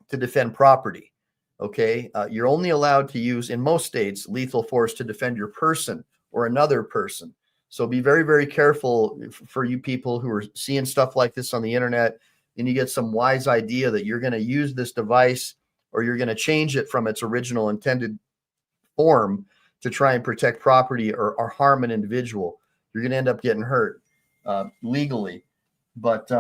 to defend property. Okay. You're only allowed to use, in most states, lethal force to defend your person or another person. So be very, very careful for you people who are seeing stuff like this on the internet, and you get some wise idea that you're going to use this device or you're going to change it from its original intended form to try and protect property or harm an individual. You're going to end up getting hurt. Legally, but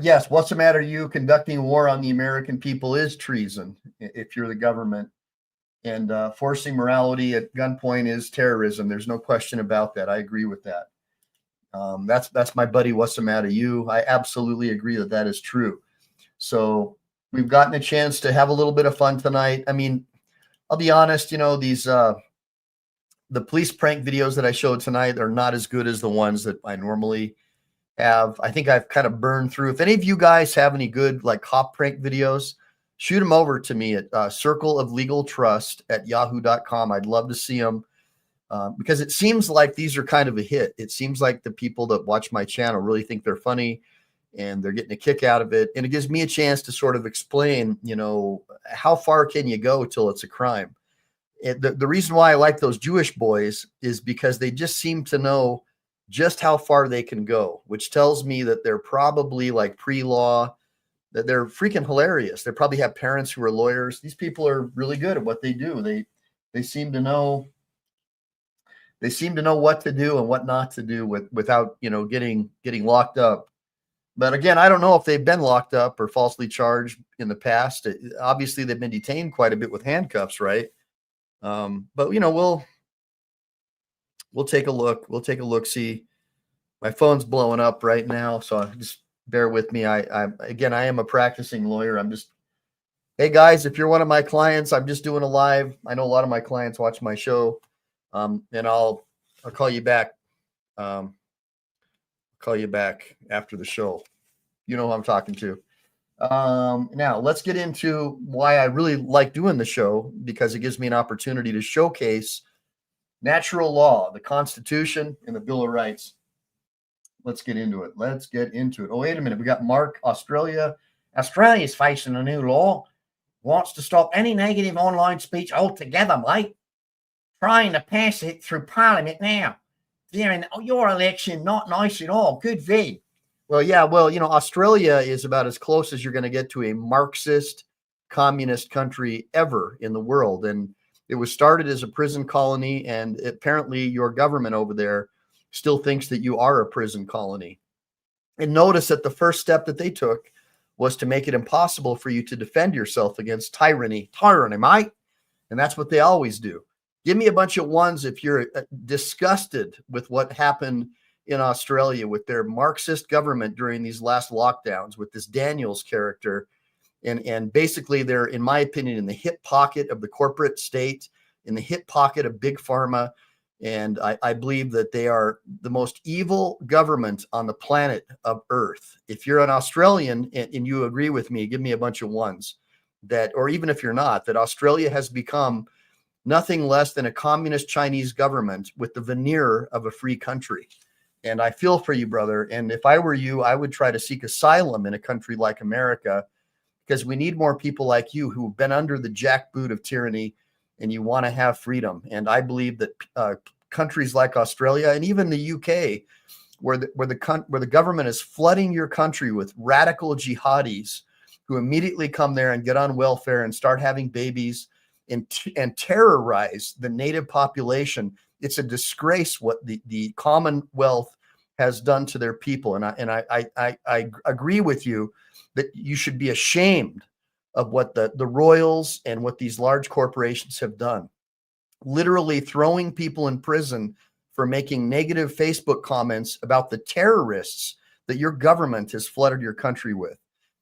yes, what's the matter? You conducting war on the American people is treason if you're the government, and forcing morality at gunpoint is terrorism. There's no question about that. I agree with that. That's my buddy. What's the matter? You? I absolutely agree that is true. So we've gotten a chance to have a little bit of fun tonight. I mean, I'll be honest. These. The police prank videos that I showed tonight are not as good as the ones that I normally have. I think I've kind of burned through. If any of you guys have any good like cop prank videos, shoot them over to me at circleoflegaltrust@yahoo.com. I'd love to see them because it seems like these are kind of a hit. It seems like the people that watch my channel really think they're funny and they're getting a kick out of it. And it gives me a chance to sort of explain, how far can you go till it's a crime? The reason why I like those Jewish boys is because they just seem to know just how far they can go, which tells me that they're probably like pre-law, that they're freaking hilarious. They probably have parents who are lawyers. These people are really good at what they do. They seem to know what to do and what not to do without getting locked up. But again, I don't know if they've been locked up or falsely charged in the past. Obviously, they've been detained quite a bit with handcuffs, right? But we'll take a look. We'll take a look. See, my phone's blowing up right now, so just bear with me. I am a practicing lawyer. Hey guys, if you're one of my clients, I'm just doing a live. I know a lot of my clients watch my show, and I'll call you back. Call you back after the show. You know who I'm talking to. Now let's get into why I really like doing the show, because it gives me an opportunity to showcase natural law, the Constitution, and the Bill of Rights. Let's get into it. Oh, wait a minute. We got Mark, Australia. Australia's facing a new law. Wants to stop any negative online speech altogether, mate. Trying to pass it through Parliament now. During your election, not nice at all. Good vid. Well, yeah, Australia is about as close as you're going to get to a Marxist communist country ever in the world. And It was started as a prison colony, and apparently your government over there still thinks that you are a prison colony. And notice that the first step that they took was to make it impossible for you to defend yourself against tyranny, mate. And that's what they always do. Give me a bunch of ones if you're disgusted with what happened in Australia with their Marxist government during these last lockdowns, with this Daniels character. And basically they're, in my opinion, in the hip pocket of the corporate state, in the hip pocket of big pharma. And I believe that they are the most evil government on the planet of Earth. If you're an Australian and you agree with me, give me a bunch of ones. That, or even if you're not, that Australia has become nothing less than a communist Chinese government with the veneer of a free country. And I feel for you, brother. And if I were you, I would try to seek asylum in a country like America, because we need more people like you who've been under the jackboot of tyranny and you want to have freedom. And I believe that countries like Australia and even the UK, where the government is flooding your country with radical jihadis who immediately come there and get on welfare and start having babies and terrorize the native population. It's a disgrace what the Commonwealth has done to their people. And I agree with you that you should be ashamed of what the royals and what these large corporations have done. Literally throwing people in prison for making negative Facebook comments about the terrorists that your government has flooded your country with.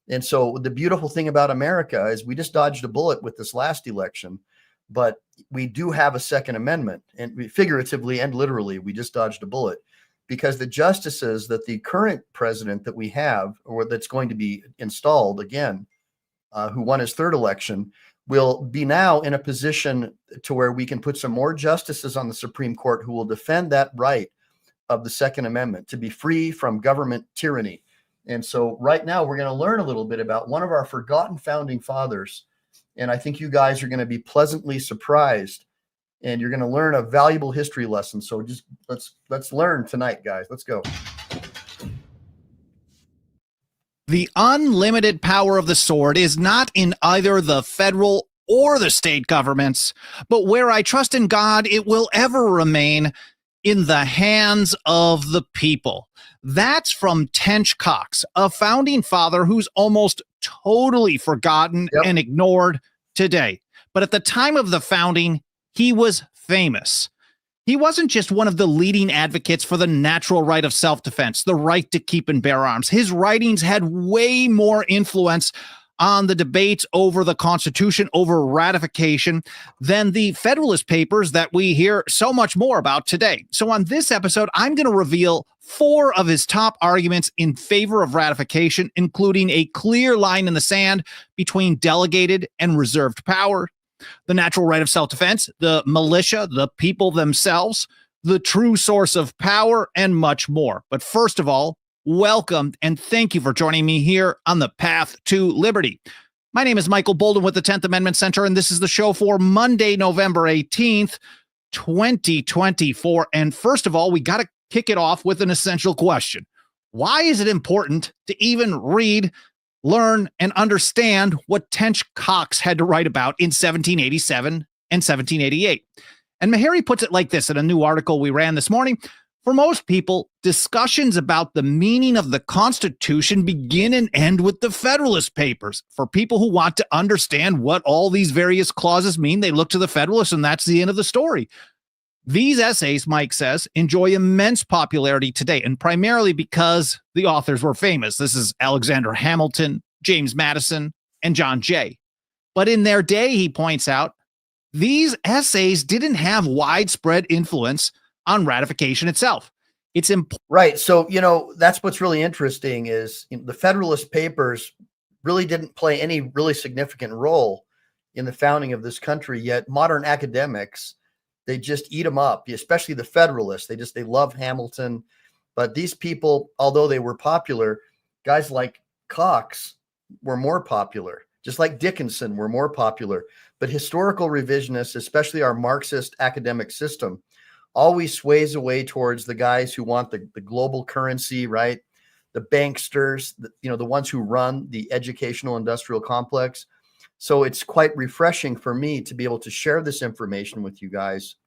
And so the beautiful thing about America is we just dodged a bullet with this last election, but we do have a Second Amendment, and figuratively and literally, we just dodged a bullet, because the justices that the current president that we have, or that's going to be installed again, who won his third election, will be now in a position to where we can put some more justices on the Supreme Court who will defend that right of the Second Amendment to be free from government tyranny. And so right now we're going to learn a little bit about one of our forgotten founding fathers. And I think you guys are going to be pleasantly surprised, and you're going to learn a valuable history lesson. So just let's learn tonight, guys. Let's go. The unlimited power of the sword is not in either the federal or the state governments, but where I trust in God, it will ever remain in the hands of the people. That's from Tench Coxe, a founding father who's almost totally forgotten and ignored today. But at the time of the founding, he was famous. He wasn't just one of the leading advocates for the natural right of self-defense, the right to keep and bear arms. His writings had way more influence on the debates over the Constitution, over ratification, than the Federalist Papers that we hear so much more about today. So on this episode, I'm going to reveal 4 of his top arguments in favor of ratification, including a clear line in the sand between delegated and reserved power, the natural right of self-defense, the militia, the people themselves, the true source of power, and much more. But first of all, welcome and thank you for joining me here on the Path to Liberty. My name is Michael Bolden with the 10th Amendment Center, and this is the show for Monday, November 18th, 2024. And first of all, we got to kick it off with an essential question. Why is it important to even read, learn, and understand what Tench Coxe had to write about in 1787 and 1788? And Meharry puts it like this in a new article we ran this morning. For most people, discussions about the meaning of the Constitution begin and end with the Federalist Papers. For people who want to understand what all these various clauses mean, they look to the Federalists, and that's the end of the story. These essays, Mike says, enjoy immense popularity today, and primarily because the authors were famous. This is Alexander Hamilton, James Madison, and John Jay. But in their day, he points out, these essays didn't have widespread influence on ratification itself. It's right. So, that's what's really interesting is the Federalist Papers really didn't play any really significant role in the founding of this country, yet modern academics, they just eat them up, especially the Federalists. They love Hamilton. But these people, although they were popular, guys like Coxe were more popular, just like Dickinson were more popular. But historical revisionists, especially our Marxist academic system, always sways away towards the guys who want the global currency, right? The banksters, the ones who run the educational industrial complex. So it's quite refreshing for me to be able to share this information with you guys,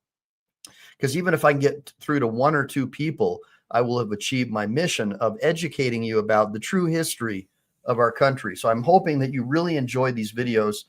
because even if I can get through to 1 or 2 people, I will have achieved my mission of educating you about the true history of our country. So I'm hoping that you really enjoy these videos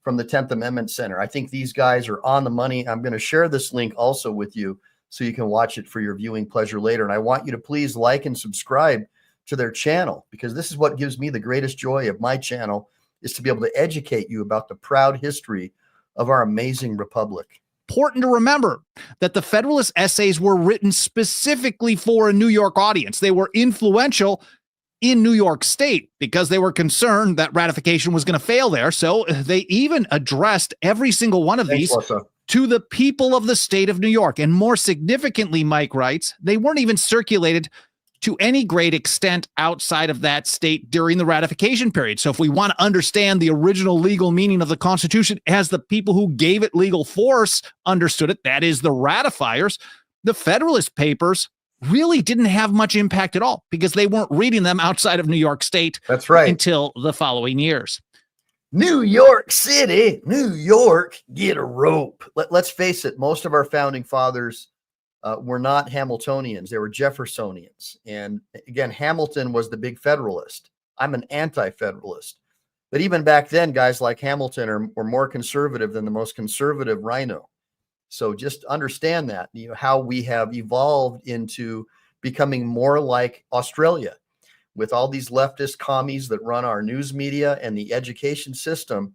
from the 10th Amendment Center. I think these guys are on the money. I'm going to share this link also with you so you can watch it for your viewing pleasure later. And I want you to please like and subscribe to their channel, because this is what gives me the greatest joy of my channel, is to be able to educate you about the proud history of our amazing republic. Important to remember that the Federalist essays were written specifically for a New York audience. They were influential in New York State because they were concerned that ratification was going to fail there. So they even addressed every single one of these to the people of the state of New York. And more significantly, Mike writes, they weren't even circulated to any great extent outside of that state during the ratification period. So if we want to understand the original legal meaning of the Constitution as the people who gave it legal force understood it, that is the ratifiers, the Federalist Papers really didn't have much impact at all because they weren't reading them outside of New York State. That's right. Until the following years. New York City, New York, get a rope. Let's face it, most of our founding fathers were not Hamiltonians. They were Jeffersonians. And again, Hamilton was the big Federalist. I'm an anti-Federalist. But even back then, guys like Hamilton were more conservative than the most conservative rhino. So just understand that, you know, how we have evolved into becoming more like Australia with all these leftist commies that run our news media and the education system.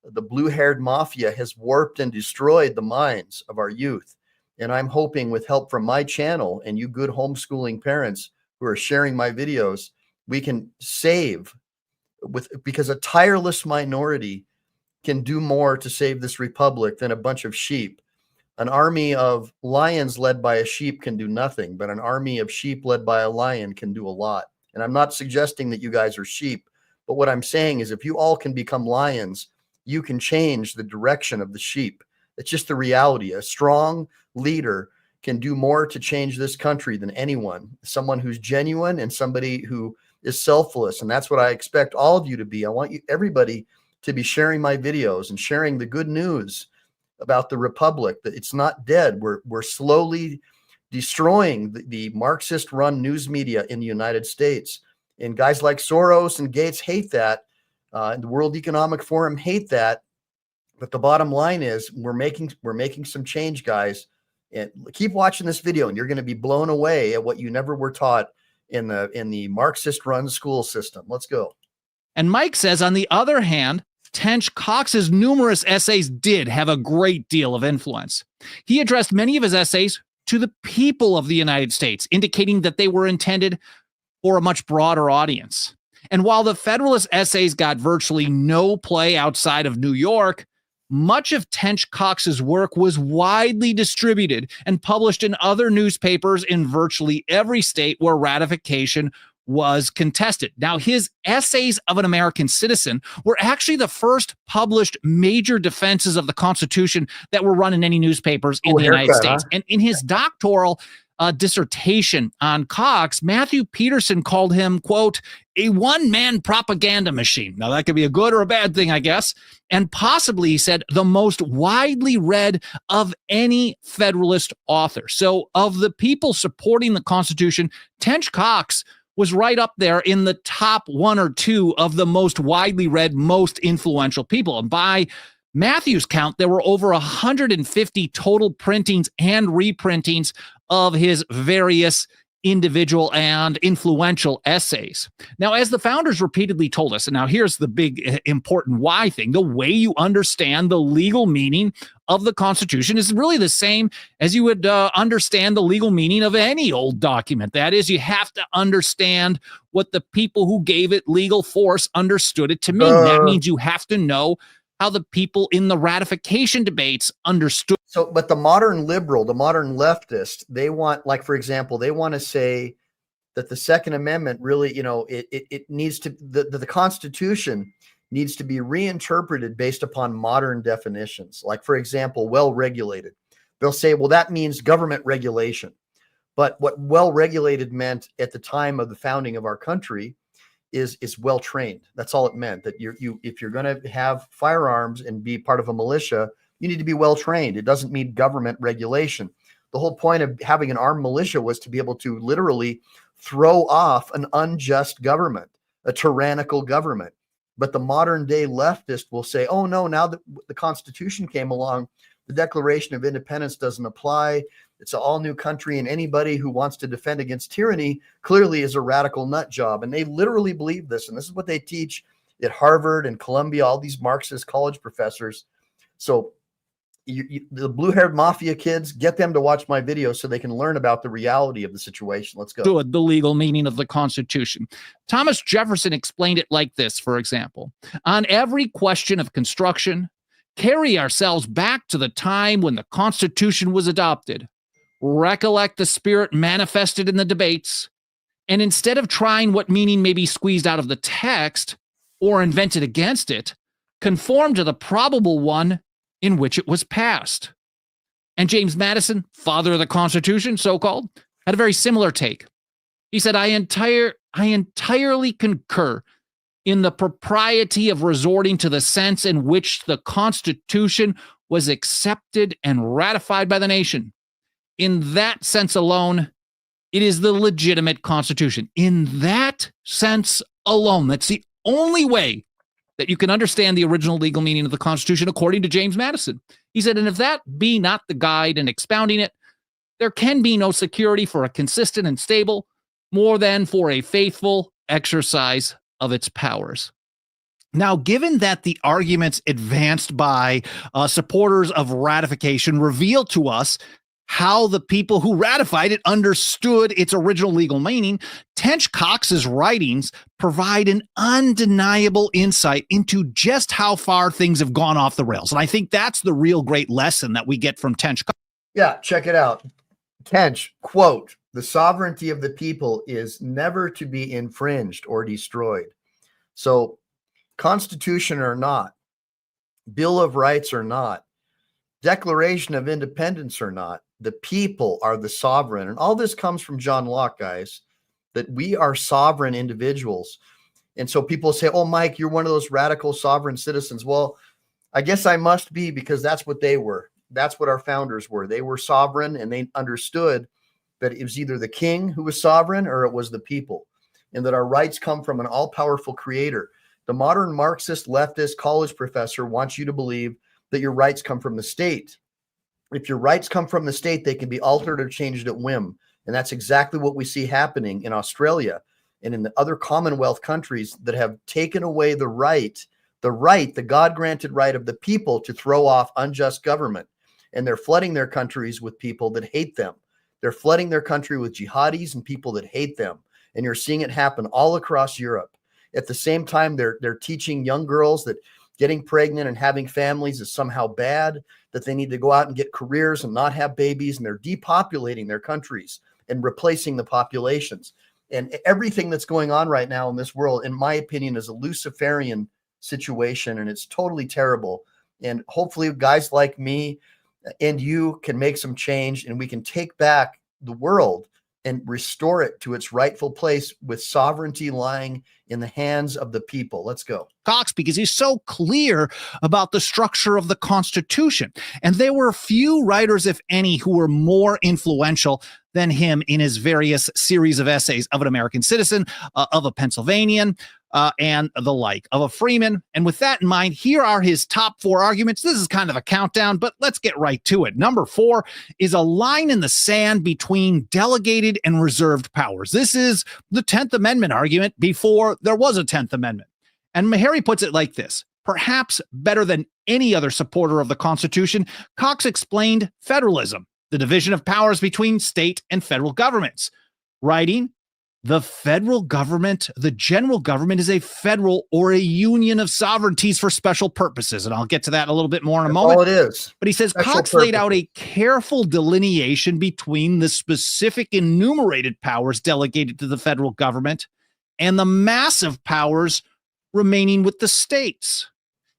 The blue-haired mafia has warped and destroyed the minds of our youth. And I'm hoping with help from my channel and you good homeschooling parents who are sharing my videos, we can save because a tireless minority can do more to save this republic than a bunch of sheep. An army of lions led by a sheep can do nothing, but an army of sheep led by a lion can do a lot. And I'm not suggesting that you guys are sheep, but what I'm saying is if you all can become lions, you can change the direction of the sheep. It's just the reality. A strong leader can do more to change this country than anyone. Someone who's genuine and somebody who is selfless. And that's what I expect all of you to be. I want you, everybody, to be sharing my videos and sharing the good news about the republic, that it's not dead. We're slowly destroying the Marxist-run news media in the United States. And guys like Soros and Gates hate that. The World Economic Forum hate that. But the bottom line is we're making some change, guys. And keep watching this video, and you're going to be blown away at what you never were taught in the Marxist-run school system. Let's go. And Mike says, on the other hand, Tench Coxe's numerous essays did have a great deal of influence. He addressed many of his essays to the people of the United States, indicating that they were intended for a much broader audience. And while the Federalist essays got virtually no play outside of New York, much of Tench Coxe's work was widely distributed and published in other newspapers in virtually every state where ratification was contested. Now, his Essays of an American Citizen were actually the first published major defenses of the Constitution that were run in any newspapers in the United States. And in his doctoral dissertation on Coxe, Matthew Peterson called him, quote, a one-man propaganda machine. Now, that could be a good or a bad thing, I guess. And possibly, he said, the most widely read of any Federalist author. So of the people supporting the Constitution, Tench Coxe was right up there in the top 1 or 2 of the most widely read, most influential people. And by Matthew's count, there were over 150 total printings and reprintings of his various individual and influential essays. Now, as the founders repeatedly told us, and now here's the big important why thing, the way you understand the legal meaning of the Constitution is really the same as you would understand the legal meaning of any old document. That is, you have to understand what the people who gave it legal force understood it to mean. That means you have to know how the people in the ratification debates understood. So, but the modern liberal, the modern leftist, they want, like, for example, they want to say that the Second Amendment really, you know, it needs to, the Constitution needs to be reinterpreted based upon modern definitions. Like, for example, well-regulated. They'll say, well, that means government regulation. But what well-regulated meant at the time of the founding of our country is well trained. That's all it meant. That if you're going to have firearms and be part of a militia, you need to be well trained. It doesn't mean government regulation. The whole point of having an armed militia was to be able to literally throw off an unjust government, a tyrannical government. But the modern day leftist will say, oh no, now that the Constitution came along, the Declaration of Independence doesn't apply. It's an all new country, and anybody who wants to defend against tyranny clearly is a radical nut job. And they literally believe this. And this is what they teach at Harvard and Columbia, all these Marxist college professors. So the blue-haired mafia kids, get them to watch my video so they can learn about the reality of the situation. Let's go. The legal meaning of the Constitution. Thomas Jefferson explained it like this, for example. On every question of construction, carry ourselves back to the time when the Constitution was adopted. Recollect the spirit manifested in the debates, and instead of trying what meaning may be squeezed out of the text or invented against it, conform to the probable one in which it was passed. And James Madison, father of the Constitution, so-called, had a very similar take. He said, I entirely concur in the propriety of resorting to the sense in which the Constitution was accepted and ratified by the nation. In that sense alone, it is the legitimate Constitution. In that sense alone, that's the only way that you can understand the original legal meaning of the Constitution, according to James Madison. He said, and if that be not the guide in expounding it, there can be no security for a consistent and stable, more than for a faithful exercise of its powers. Now, given that the arguments advanced by supporters of ratification reveal to us how the people who ratified it understood its original legal meaning, Tench Coxe's writings provide an undeniable insight into just how far things have gone off the rails. And I think that's the real great lesson that we get from Tench Coxe. Yeah, check it out. Tench, quote, the sovereignty of the people is never to be infringed or destroyed. So, Constitution or not, Bill of Rights or not, Declaration of Independence or not, the people are the sovereign. And all this comes from John Locke, guys, that we are sovereign individuals. And so people say, oh, Mike, you're one of those radical sovereign citizens. Well, I guess I must be, because that's what they were. That's what our founders were. They were sovereign, and they understood that it was either the king who was sovereign or it was the people, and that our rights come from an all-powerful creator. The modern Marxist leftist college professor wants you to believe that your rights come from the state. If your rights come from the state, they can be altered or changed at whim. And that's exactly what we see happening in Australia and in the other Commonwealth countries that have taken away the God-granted right of the people to throw off unjust government. And they're flooding their countries with people that hate them. They're flooding their country with jihadis and people that hate them. And you're seeing it happen all across Europe. At the same time, they're teaching young girls that getting pregnant and having families is somehow bad, that they need to go out and get careers and not have babies, and they're depopulating their countries and replacing the populations. And everything that's going on right now in this world, in my opinion, is a Luciferian situation, and it's totally terrible. And hopefully guys like me and you can make some change, and we can take back the world and restore it to its rightful place, with sovereignty lying in the hands of the people. Let's go. Coxe, because he's so clear about the structure of the Constitution. And there were few writers, if any, who were more influential than him in his various series of essays of an American citizen, of a Pennsylvanian, and the like, of a Freeman. And with that in mind, here are his top 4 arguments. This is kind of a countdown, but let's get right to it. Number 4 is a line in the sand between delegated and reserved powers. This is the 10th Amendment argument before there was a 10th Amendment. And Meharry puts it like this: perhaps better than any other supporter of the Constitution, Coxe explained federalism, the division of powers between state and federal governments, writing, the federal government, the general government, is a federal or a union of sovereignties for special purposes. And I'll get to that a little bit more in a moment. All it is. But he says Coxe laid out a careful delineation between the specific enumerated powers delegated to the federal government and the massive powers remaining with the states.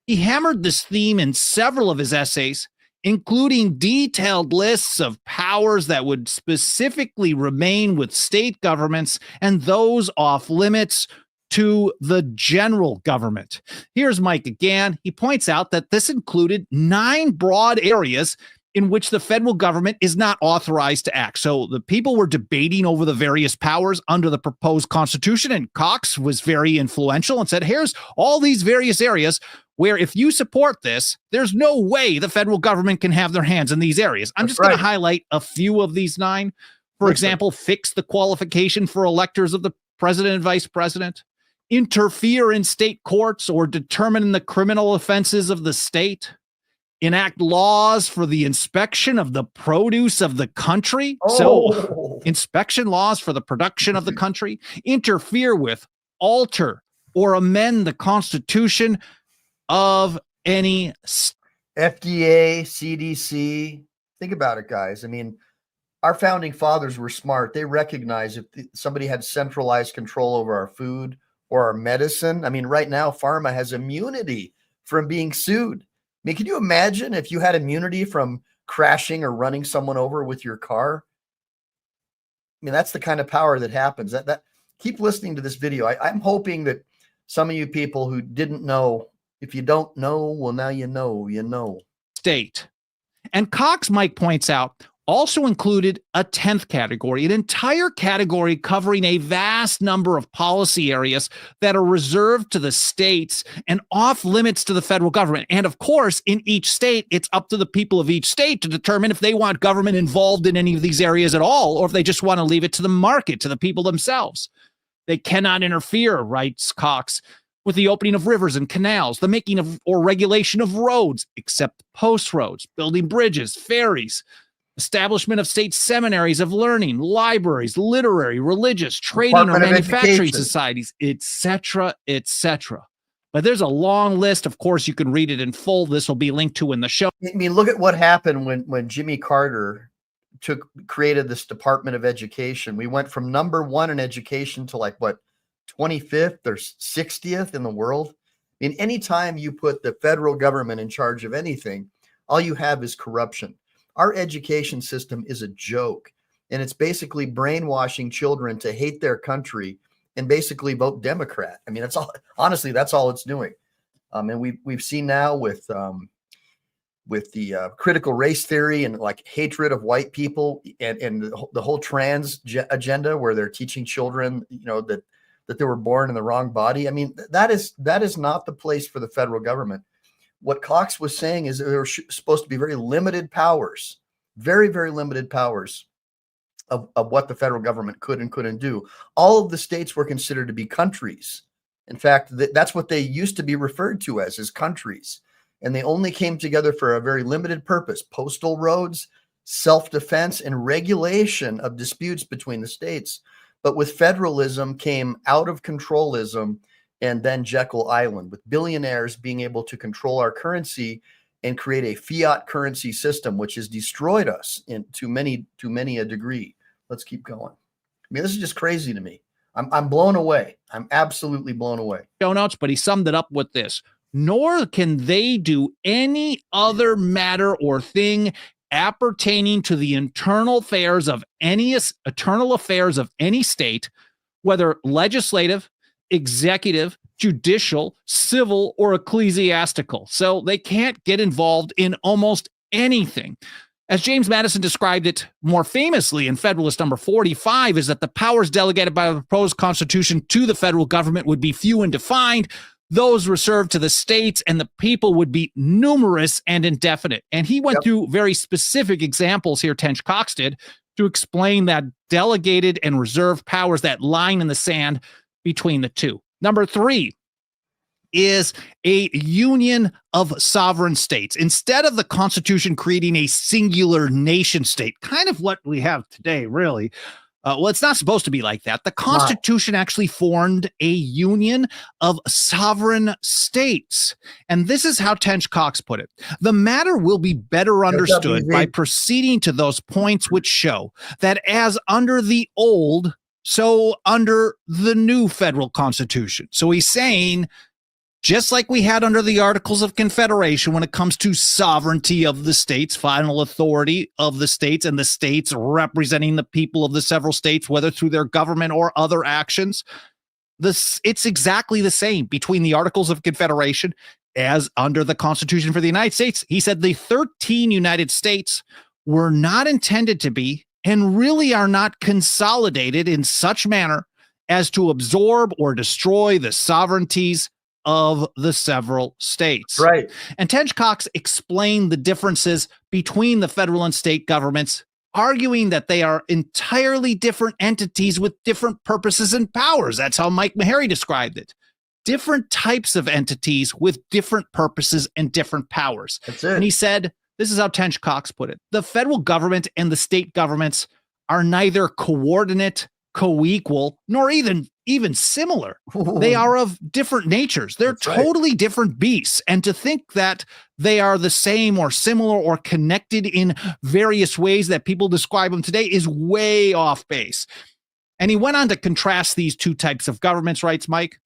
He hammered this theme in several of his essays, including detailed lists of powers that would specifically remain with state governments and those off limits to the general government. Here's Mike again. He points out that this included 9 broad areas in which the federal government is not authorized to act. So the people were debating over the various powers under the proposed constitution, and Coxe was very influential and said, here's all these various areas where if you support this, there's no way the federal government can have their hands in these areas. I'm just going to highlight a few of these 9. For example, fix the qualification for electors of the president and vice president, interfere in state courts or determine the criminal offenses of the state, enact laws for the inspection of the produce of the country. So inspection laws for the production of the country, interfere with, alter, or amend the constitution of any FDA, CDC. Think about it, guys. I mean, our founding fathers were smart. They recognized if somebody had centralized control over our food or our medicine. I mean, right now, pharma has immunity from being sued. I mean, can you imagine if you had immunity from crashing or running someone over with your car? I mean, that's the kind of power that happens. That keep listening to this video. I'm hoping that some of you people who didn't know, if you don't know, well, now you know. State. And Coxe, Mike points out, also included a 10th category, an entire category covering a vast number of policy areas that are reserved to the states and off limits to the federal government. And of course, in each state, it's up to the people of each state to determine if they want government involved in any of these areas at all, or if they just want to leave it to the market, to the people themselves. They cannot interfere, writes Coxe, with the opening of rivers and canals, the making of or regulation of roads, except post roads, building bridges, ferries, establishment of state seminaries of learning, libraries, literary, religious, trading, or manufacturing societies, etc., etc. But there's a long list. Of course, you can read it in full. This will be linked to in the show. I mean, look at what happened when Jimmy Carter created this Department of Education. We went from number 1 in education to like, what, 25th or 60th in the world? I mean, anytime you put the federal government in charge of anything, all you have is corruption. Our education system is a joke, and it's basically brainwashing children to hate their country and basically vote Democrat. I mean, that's all. Honestly, that's all it's doing. And we've seen now with the critical race theory and like hatred of white people and the whole trans agenda, where they're teaching children, that they were born in the wrong body. I mean, that is not the place for the federal government. What Coxe was saying is there were supposed to be very limited powers, very, very limited powers of what the federal government could and couldn't do. All of the states were considered to be countries. In fact, that's what they used to be referred to as countries. And they only came together for a very limited purpose: postal roads, self-defense, and regulation of disputes between the states. But with federalism came out of controlism, and then Jekyll Island, with billionaires being able to control our currency and create a fiat currency system, which has destroyed us to many a degree. Let's keep going. I mean, this is just crazy to me. I'm blown away. I'm absolutely blown away. Show notes, but he summed it up with this: nor can they do any other matter or thing appertaining to the internal affairs of any state, whether legislative, executive, judicial, civil, or ecclesiastical. So they can't get involved in almost anything. As James Madison described it more famously in Federalist number 45, is that the powers delegated by the proposed constitution to the federal government would be few and defined. Those reserved to the states and the people would be numerous and indefinite. And he went through very specific examples here, Tench Coxe did, to explain that delegated and reserved powers, that line in the sand between the two. Number 3 is a union of sovereign states. Instead of the Constitution creating a singular nation state, kind of what we have today, really. Well, it's not supposed to be like that. The Constitution actually formed a union of sovereign states. And this is how Tench Coxe put it: the matter will be better understood by proceeding to those points which show that as under the old, so under the new federal constitution. So he's saying, just like we had under the Articles of Confederation when it comes to sovereignty of the states, final authority of the states, and the states representing the people of the several states, whether through their government or other actions, It's exactly the same between the Articles of Confederation as under the Constitution for the United States. He said the 13 United States were not intended to be and really are not consolidated in such manner as to absorb or destroy the sovereignties of the several states. Right. And Tench Coxe explained the differences between the federal and state governments, arguing that they are entirely different entities with different purposes and powers. That's how Mike Meharry described it. Different types of entities with different purposes and different powers. That's it. And he said, this is how Tench Coxe put it: the federal government and the state governments are neither coordinate, co-equal, nor even similar. They are of different natures. They're totally different beasts. And to think that they are the same or similar or connected in various ways that people describe them today is way off base. And he went on to contrast these two types of governments, writes Mike.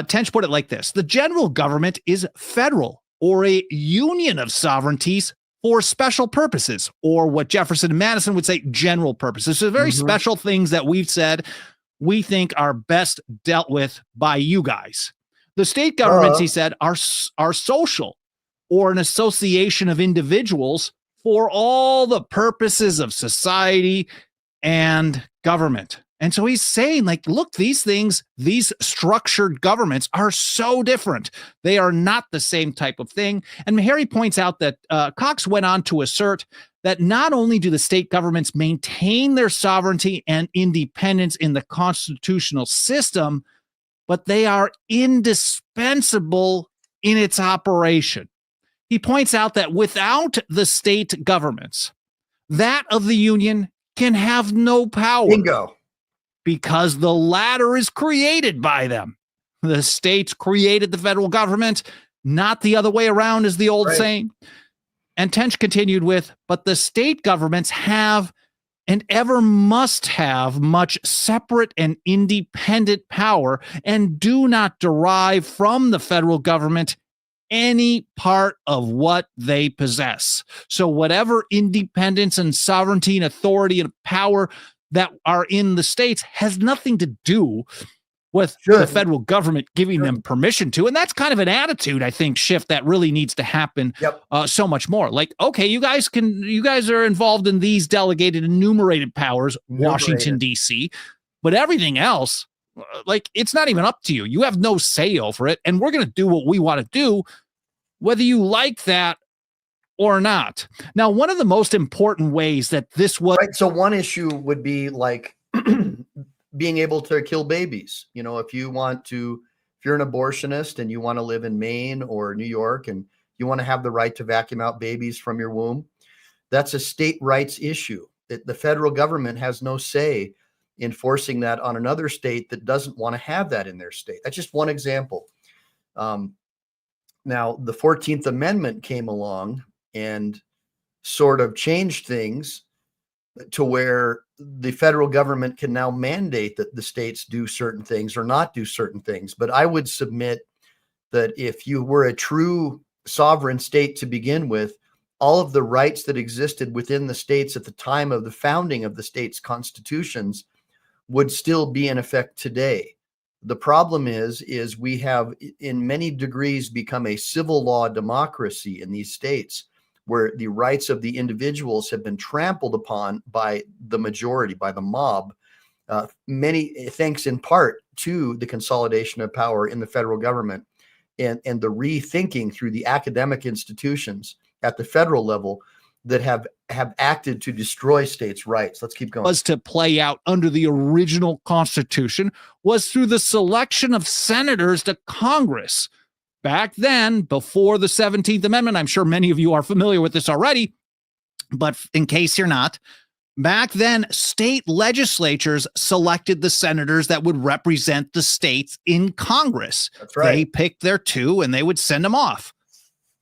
Tench put it like this: the general government is federal, or a union of sovereignties for special purposes, or what Jefferson and Madison would say, general purposes. So very special things that we've said we think are best dealt with by you guys. The state governments, he said, are social, or an association of individuals for all the purposes of society and government. And so he's saying, like, look, these things, these structured governments are so different. They are not the same type of thing. And Meharry points out that Coxe went on to assert that not only do the state governments maintain their sovereignty and independence in the constitutional system, but they are indispensable in its operation. He points out that without the state governments, that of the Union can have no power. Bingo. Because the latter is created by them. The states created the federal government, not the other way around, is the old saying. And Tench continued with, but the state governments have and ever must have much separate and independent power, and do not derive from the federal government any part of what they possess. So whatever independence and sovereignty and authority and power that are in the states has nothing to do with the federal government giving them permission to. And that's kind of an attitude, I think, shift that really needs to happen so much more. Like, okay, you guys are involved in these delegated enumerated powers, Washington, D.C., but everything else, like, it's not even up to you. You have no say over it. And we're going to do what we want to do, whether you like that or not. Now, one of the most important ways that this was... Right, so one issue would be like being able to kill babies. You know, if you're an abortionist and you want to live in Maine or New York and you want to have the right to vacuum out babies from your womb, that's a state rights issue. The federal government has no say in forcing that on another state that doesn't want to have that in their state. That's just one example. Now, the 14th Amendment came along and sort of changed things to where the federal government can now mandate that the states do certain things or not do certain things. But I would submit that if you were a true sovereign state to begin with, all of the rights that existed within the states at the time of the founding of the states' constitutions would still be in effect today. The problem is we have in many degrees become a civil law democracy in these states, where the rights of the individuals have been trampled upon by the majority, by the mob, thanks in part to the consolidation of power in the federal government and the rethinking through the academic institutions at the federal level that have acted to destroy states' rights. Let's keep going. Was to play out under the original Constitution was through the selection of senators to Congress. Back then, before the 17th Amendment, I'm sure many of you are familiar with this already, but in case you're not, back then, state legislatures selected the senators that would represent the states in Congress. That's right. They picked their two and they would send them off.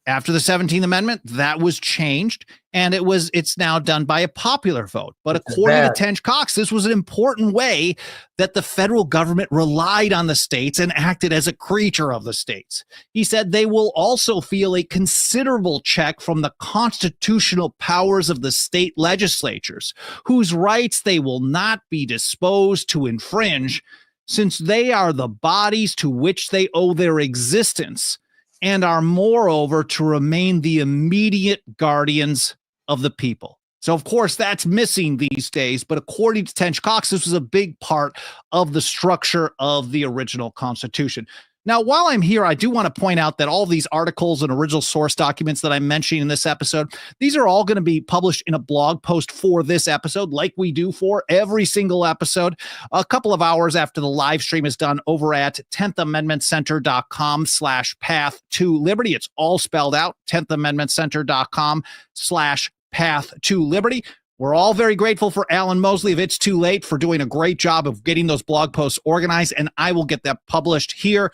After the 17th Amendment, that was changed, and it's now done by a popular vote. But according to Tench Coxe, this was an important way that the federal government relied on the states and acted as a creature of the states. He said they will also feel a considerable check from the constitutional powers of the state legislatures, whose rights they will not be disposed to infringe, since they are the bodies to which they owe their existence and are moreover to remain the immediate guardians of the people. So, of course, that's missing these days, but according to Tench Coxe, this was a big part of the structure of the original Constitution. Now, while I'm here, I do want to point out that all these articles and original source documents that I'm mentioning in this episode, these are all going to be published in a blog post for this episode, like we do for every single episode, a couple of hours after the live stream is done over at 10thamendmentcenter.com/path to liberty. It's all spelled out, 10thamendmentcenter.com/path to liberty. We're all very grateful for Alan Mosley of It's Too Late for doing a great job of getting those blog posts organized, and I will get that published here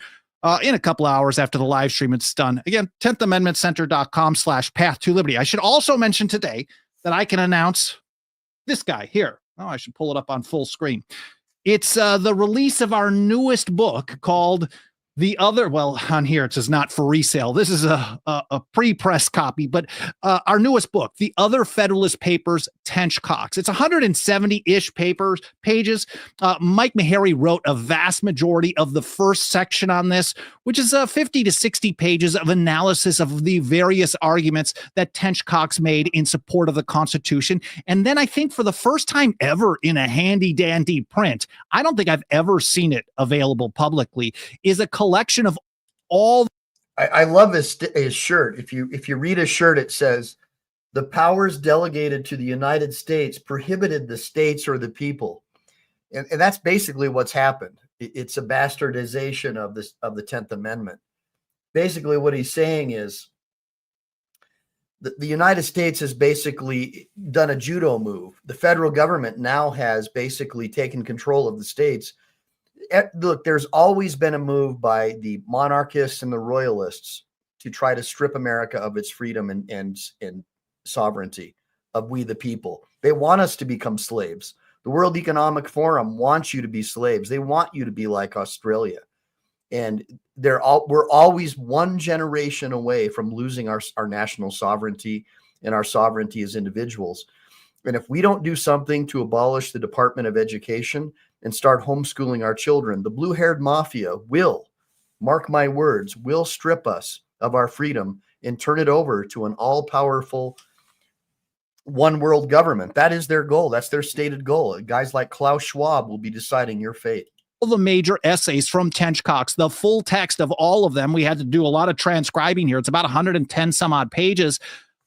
in a couple of hours after the live stream is done. Again, 10thamendmentcenter.com/path to liberty. I should also mention today that I can announce this guy here. Oh, I should pull it up on full screen. It's the release of our newest book called The Other, well, on here it says not for resale. This is a pre-press copy, but our newest book, The Other Federalist Papers, Tench Coxe. It's 170-ish pages. Mike Meharry wrote a vast majority of the first section on this, which is 50 to 60 pages of analysis of the various arguments that Tench Coxe made in support of the Constitution. And then I think for the first time ever in a handy-dandy print, I don't think I've ever seen it available publicly, is a collection of all. I love his shirt. If you read his shirt, it says, "The powers delegated to the United States prohibited the states or the people," and that's basically what's happened. It's a bastardization of the 10th Amendment. Basically, what he's saying is the United States has basically done a judo move. The federal government now has basically taken control of the states. Look, there's always been a move by the monarchists and the royalists to try to strip America of its freedom and sovereignty of we the people. They want us to become slaves. The World Economic Forum wants you to be slaves. They want you to be like Australia. And we're always one generation away from losing our national sovereignty and our sovereignty as individuals. And if we don't do something to abolish the Department of Education and start homeschooling our children, the blue-haired mafia will, mark my words, will strip us of our freedom and turn it over to an all-powerful one world government. That is their goal. That's their stated goal. Guys like Klaus Schwab will be deciding your fate. All the major essays from Tench Coxe, the full text of all of them. We had to do a lot of transcribing here. It's about 110 some odd pages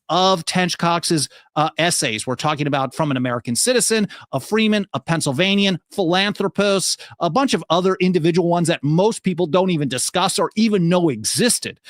of Tench Coxe's essays. We're talking about from an American citizen, a freeman, a Pennsylvanian, philanthropist, a bunch of other individual ones that most people don't even discuss or even know existed.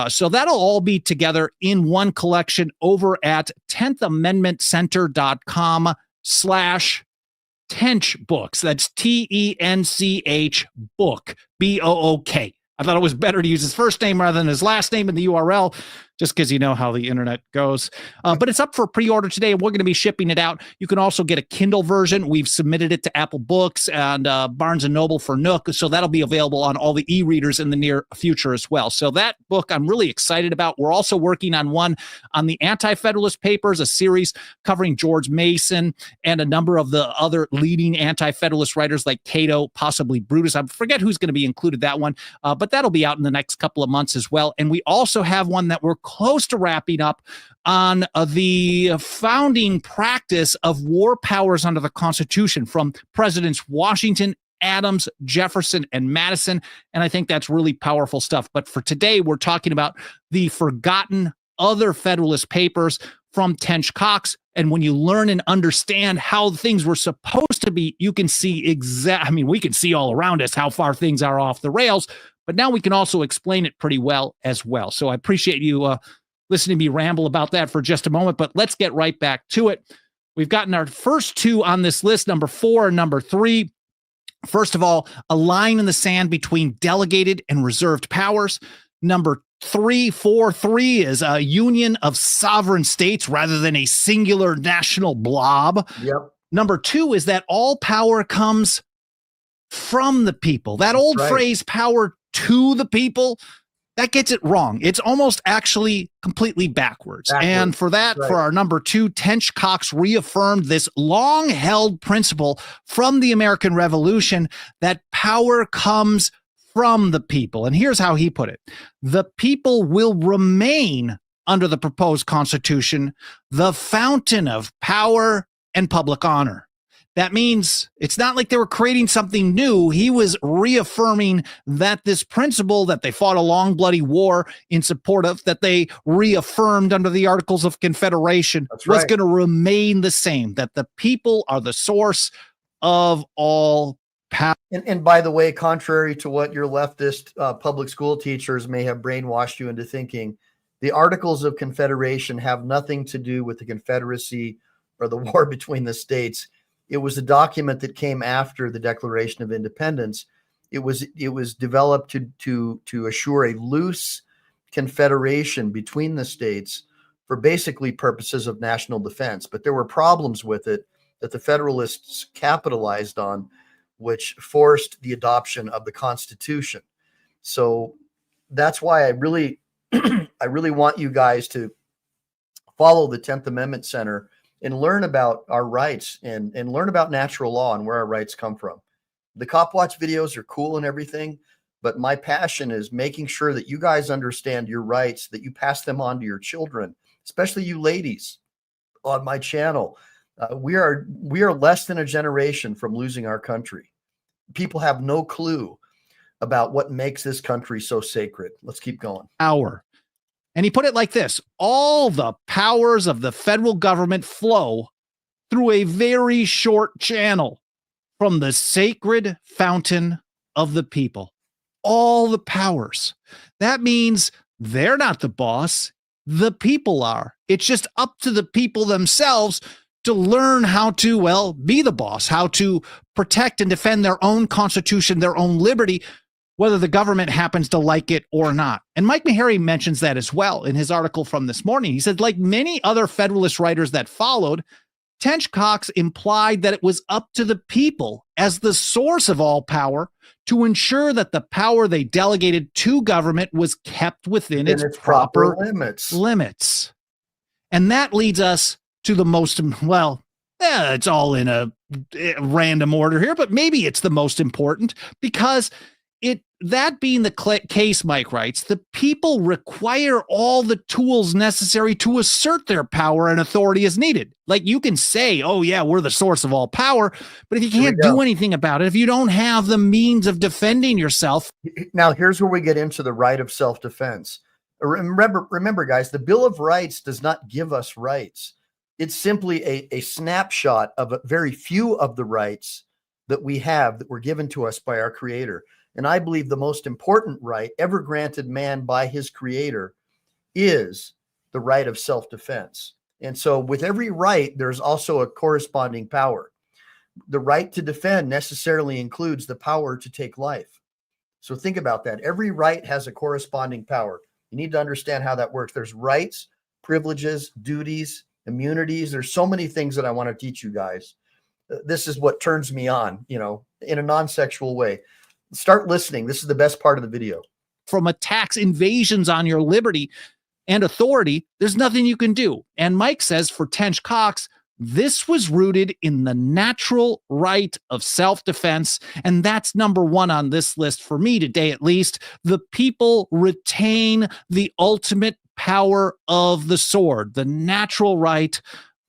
So that'll all be together in one collection over at 10thamendmentcenter.com/Tench books. That's TENCH book, BOOK. I thought it was better to use his first name rather than his last name in the URL, just because you know how the internet goes. But it's up for pre-order today, and we're going to be shipping it out. You can also get a Kindle version. We've submitted it to Apple Books and Barnes & Noble for Nook, so that'll be available on all the e-readers in the near future as well. So that book I'm really excited about. We're also working on one on the Anti-Federalist Papers, a series covering George Mason and a number of the other leading anti-Federalist writers like Cato, possibly Brutus. I forget who's going to be included that one, but that'll be out in the next couple of months as well. And we also have one that we're close to wrapping up on the founding practice of war powers under the Constitution from Presidents Washington, Adams, Jefferson, and Madison. And I think that's really powerful stuff. But for today, we're talking about the forgotten other Federalist Papers from Tench Coxe. And when you learn and understand how things were supposed to be, you can see we can see all around us how far things are off the rails. But now we can also explain it pretty well as well. So I appreciate you listening to me ramble about that for just a moment, but let's get right back to it. We've gotten our first two on this list, number 4 and number 3. First of all, a line in the sand between delegated and reserved powers. Number 343 is a union of sovereign states rather than a singular national blob. Yep. Number 2 is that all power comes from the people. That old phrase, power to the people, that gets it wrong. It's almost actually completely backwards. And for that, for our number 2, Tench Coxe reaffirmed this long-held principle from the American Revolution that power comes from the people. And here's how he put it. The people will remain under the proposed Constitution, the fountain of power and public honor. That means it's not like they were creating something new. He was reaffirming that this principle that they fought a long, bloody war in support of, that they reaffirmed under the Articles of Confederation, was going to remain the same, that the people are the source of all power. And by the way, contrary to what your leftist public school teachers may have brainwashed you into thinking, the Articles of Confederation have nothing to do with the Confederacy or the war between the states. It was a document that came after the Declaration of Independence. It was developed to assure a loose confederation between the states for basically purposes of national defense. But there were problems with it that the Federalists capitalized on, which forced the adoption of the Constitution. So that's why I really want you guys to follow the 10th Amendment Center and learn about our rights and learn about natural law and where our rights come from. The Cop Watch videos are cool and everything, but my passion is making sure that you guys understand your rights, that you pass them on to your children, especially you ladies on my channel. We are less than a generation from losing our country. People have no clue about what makes this country so sacred. Let's keep going. Power. And he put it like this: all the powers of the federal government flow through a very short channel from the sacred fountain of the people. All the powers. That means they're not the boss. The people are. It's just up to the people themselves to learn how to, well, be the boss, how to protect and defend their own constitution, their own liberty, whether the government happens to like it or not. And Mike Meharry mentions that as well in his article from this morning. He said, like many other Federalist writers that followed, Tench Coxe implied that it was up to the people as the source of all power to ensure that the power they delegated to government was kept within its proper limits. And that leads us to the most, well, it's all in a random order here, but maybe it's the most important, because that being the case, Mike writes, the people require all the tools necessary to assert their power and authority as needed. Like, you can say, oh yeah, we're the source of all power, but if you can't do anything about it, if you don't have the means of defending yourself. Now, here's where we get into the right of self-defense. Remember, guys, the Bill of Rights does not give us rights. It's simply a snapshot of a very few of the rights that we have that were given to us by our Creator. And I believe the most important right ever granted man by his Creator is the right of self-defense. And so with every right, there's also a corresponding power. The right to defend necessarily includes the power to take life. So think about that. Every right has a corresponding power. You need to understand how that works. There's rights, privileges, duties, immunities. There's so many things that I want to teach you guys. This is what turns me on, in a non-sexual way. Start listening. This is the best part of the video. From attacks, invasions on your liberty and authority, there's nothing you can do. And Mike says for Tench Coxe, this was rooted in the natural right of self-defense. And that's number one on this list for me today, at least. The people retain the ultimate power of the sword, the natural right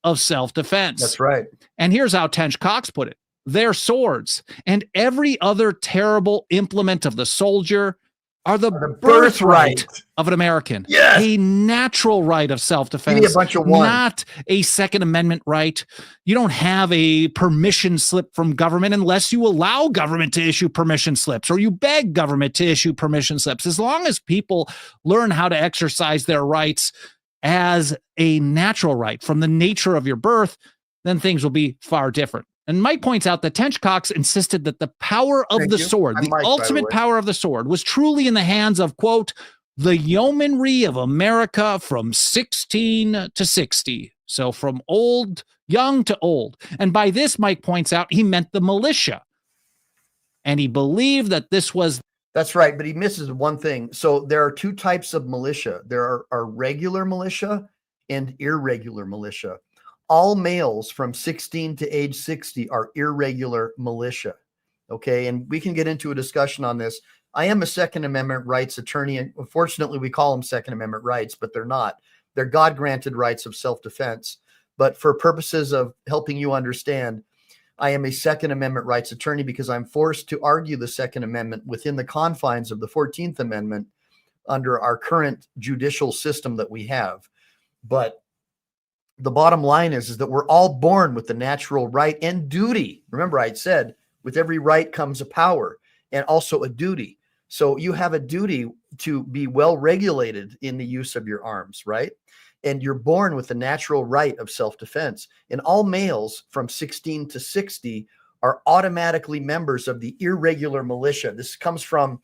of self-defense. That's right. And here's how Tench Coxe put it. Their swords and every other terrible implement of the soldier are the birthright of an American. Yes. A natural right of self-defense, not a Second Amendment right. You don't have a permission slip from government unless you allow government to issue permission slips or you beg government to issue permission slips. As long as people learn how to exercise their rights as a natural right from the nature of your birth, then things will be far different. And Mike points out that Tench Coxe insisted that the power of the sword, the ultimate power of the sword, was truly in the hands of, quote, the yeomanry of America from 16 to 60. So from young to old. And by this, Mike points out, he meant the militia. And he believed that this was... That's right, but he misses one thing. So there are two types of militia. There are regular militia and irregular militia. All males from 16 to age 60 are irregular militia. Okay, and we can get into a discussion on this. I am a Second Amendment rights attorney, and unfortunately we call them Second Amendment rights, but they're not. They're God-granted rights of self-defense. But for purposes of helping you understand, I am a Second Amendment rights attorney because I'm forced to argue the Second Amendment within the confines of the 14th Amendment under our current judicial system that we have. But the bottom line is that we're all born with the natural right and duty. Remember, I said with every right comes a power and also a duty. So you have a duty to be well regulated in the use of your arms, right? And you're born with the natural right of self-defense. And all males from 16 to 60 are automatically members of the irregular militia. This comes from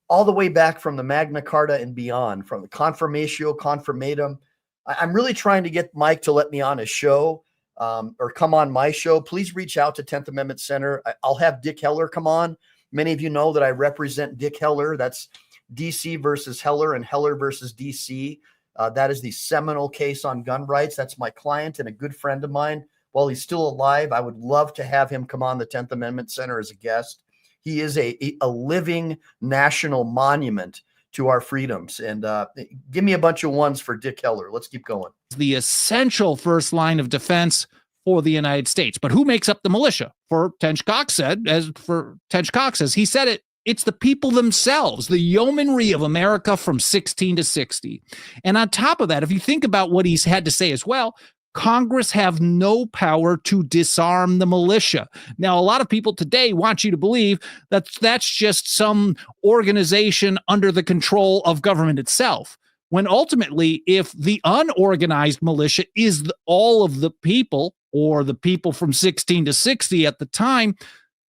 all the way back from the Magna Carta and beyond, from the Confirmatio Confirmatum. I'm really trying to get Mike to let me on his show or come on my show. Please reach out to 10th Amendment Center. I'll have Dick Heller come on. Many of you know that I represent Dick Heller. That's DC versus Heller and Heller versus DC. That is the seminal case on gun rights. That's my client and a good friend of mine. While he's still alive, I would love to have him come on the 10th Amendment Center as a guest. He is a living national monument to our freedoms. And give me a bunch of ones for Dick Heller. Let's keep going. The essential first line of defense for the United States. But who makes up the militia? For Tench Coxe as he said it, it's the people themselves, the yeomanry of America from 16 to 60. And on top of that, if you think about what he's had to say as well, Congress have no power to disarm the militia. Now, a lot of people today want you to believe that that's just some organization under the control of government itself, when ultimately, if the unorganized militia is all of the people or the people from 16 to 60 at the time,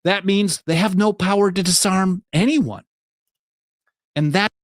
that means they have no power to disarm anyone.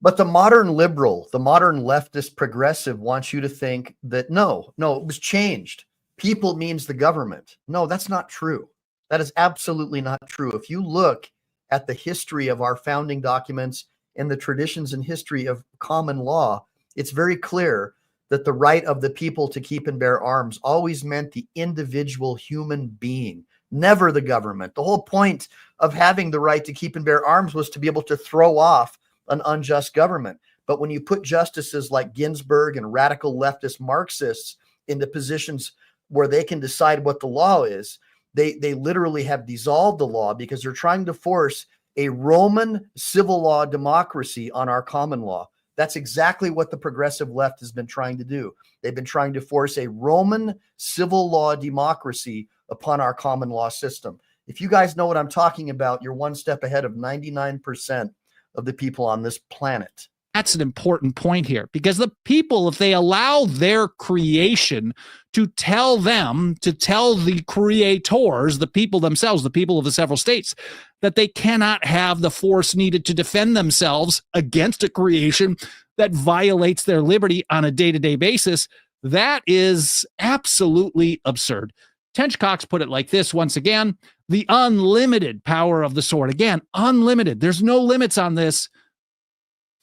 But the modern liberal, the modern leftist progressive wants you to think that no, it was changed. People means the government. No, that's not true. That is absolutely not true. If you look at the history of our founding documents and the traditions and history of common law, it's very clear that the right of the people to keep and bear arms always meant the individual human being, never the government. The whole point of having the right to keep and bear arms was to be able to throw off an unjust government. But when you put justices like Ginsburg and radical leftist Marxists into positions where they can decide what the law is, they literally have dissolved the law because they're trying to force a Roman civil law democracy on our common law. That's exactly what the progressive left has been trying to do. They've been trying to force a Roman civil law democracy upon our common law system. If you guys know what I'm talking about, you're one step ahead of 99% of the people on this planet. That's an important point here, because the people, if they allow their creation to tell the creators, the people themselves, the people of the several states, that they cannot have the force needed to defend themselves against a creation that violates their liberty on a day-to-day basis, that is absolutely absurd. Tench Coxe put it like this once again: the unlimited power of the sword. Again, unlimited. There's no limits on this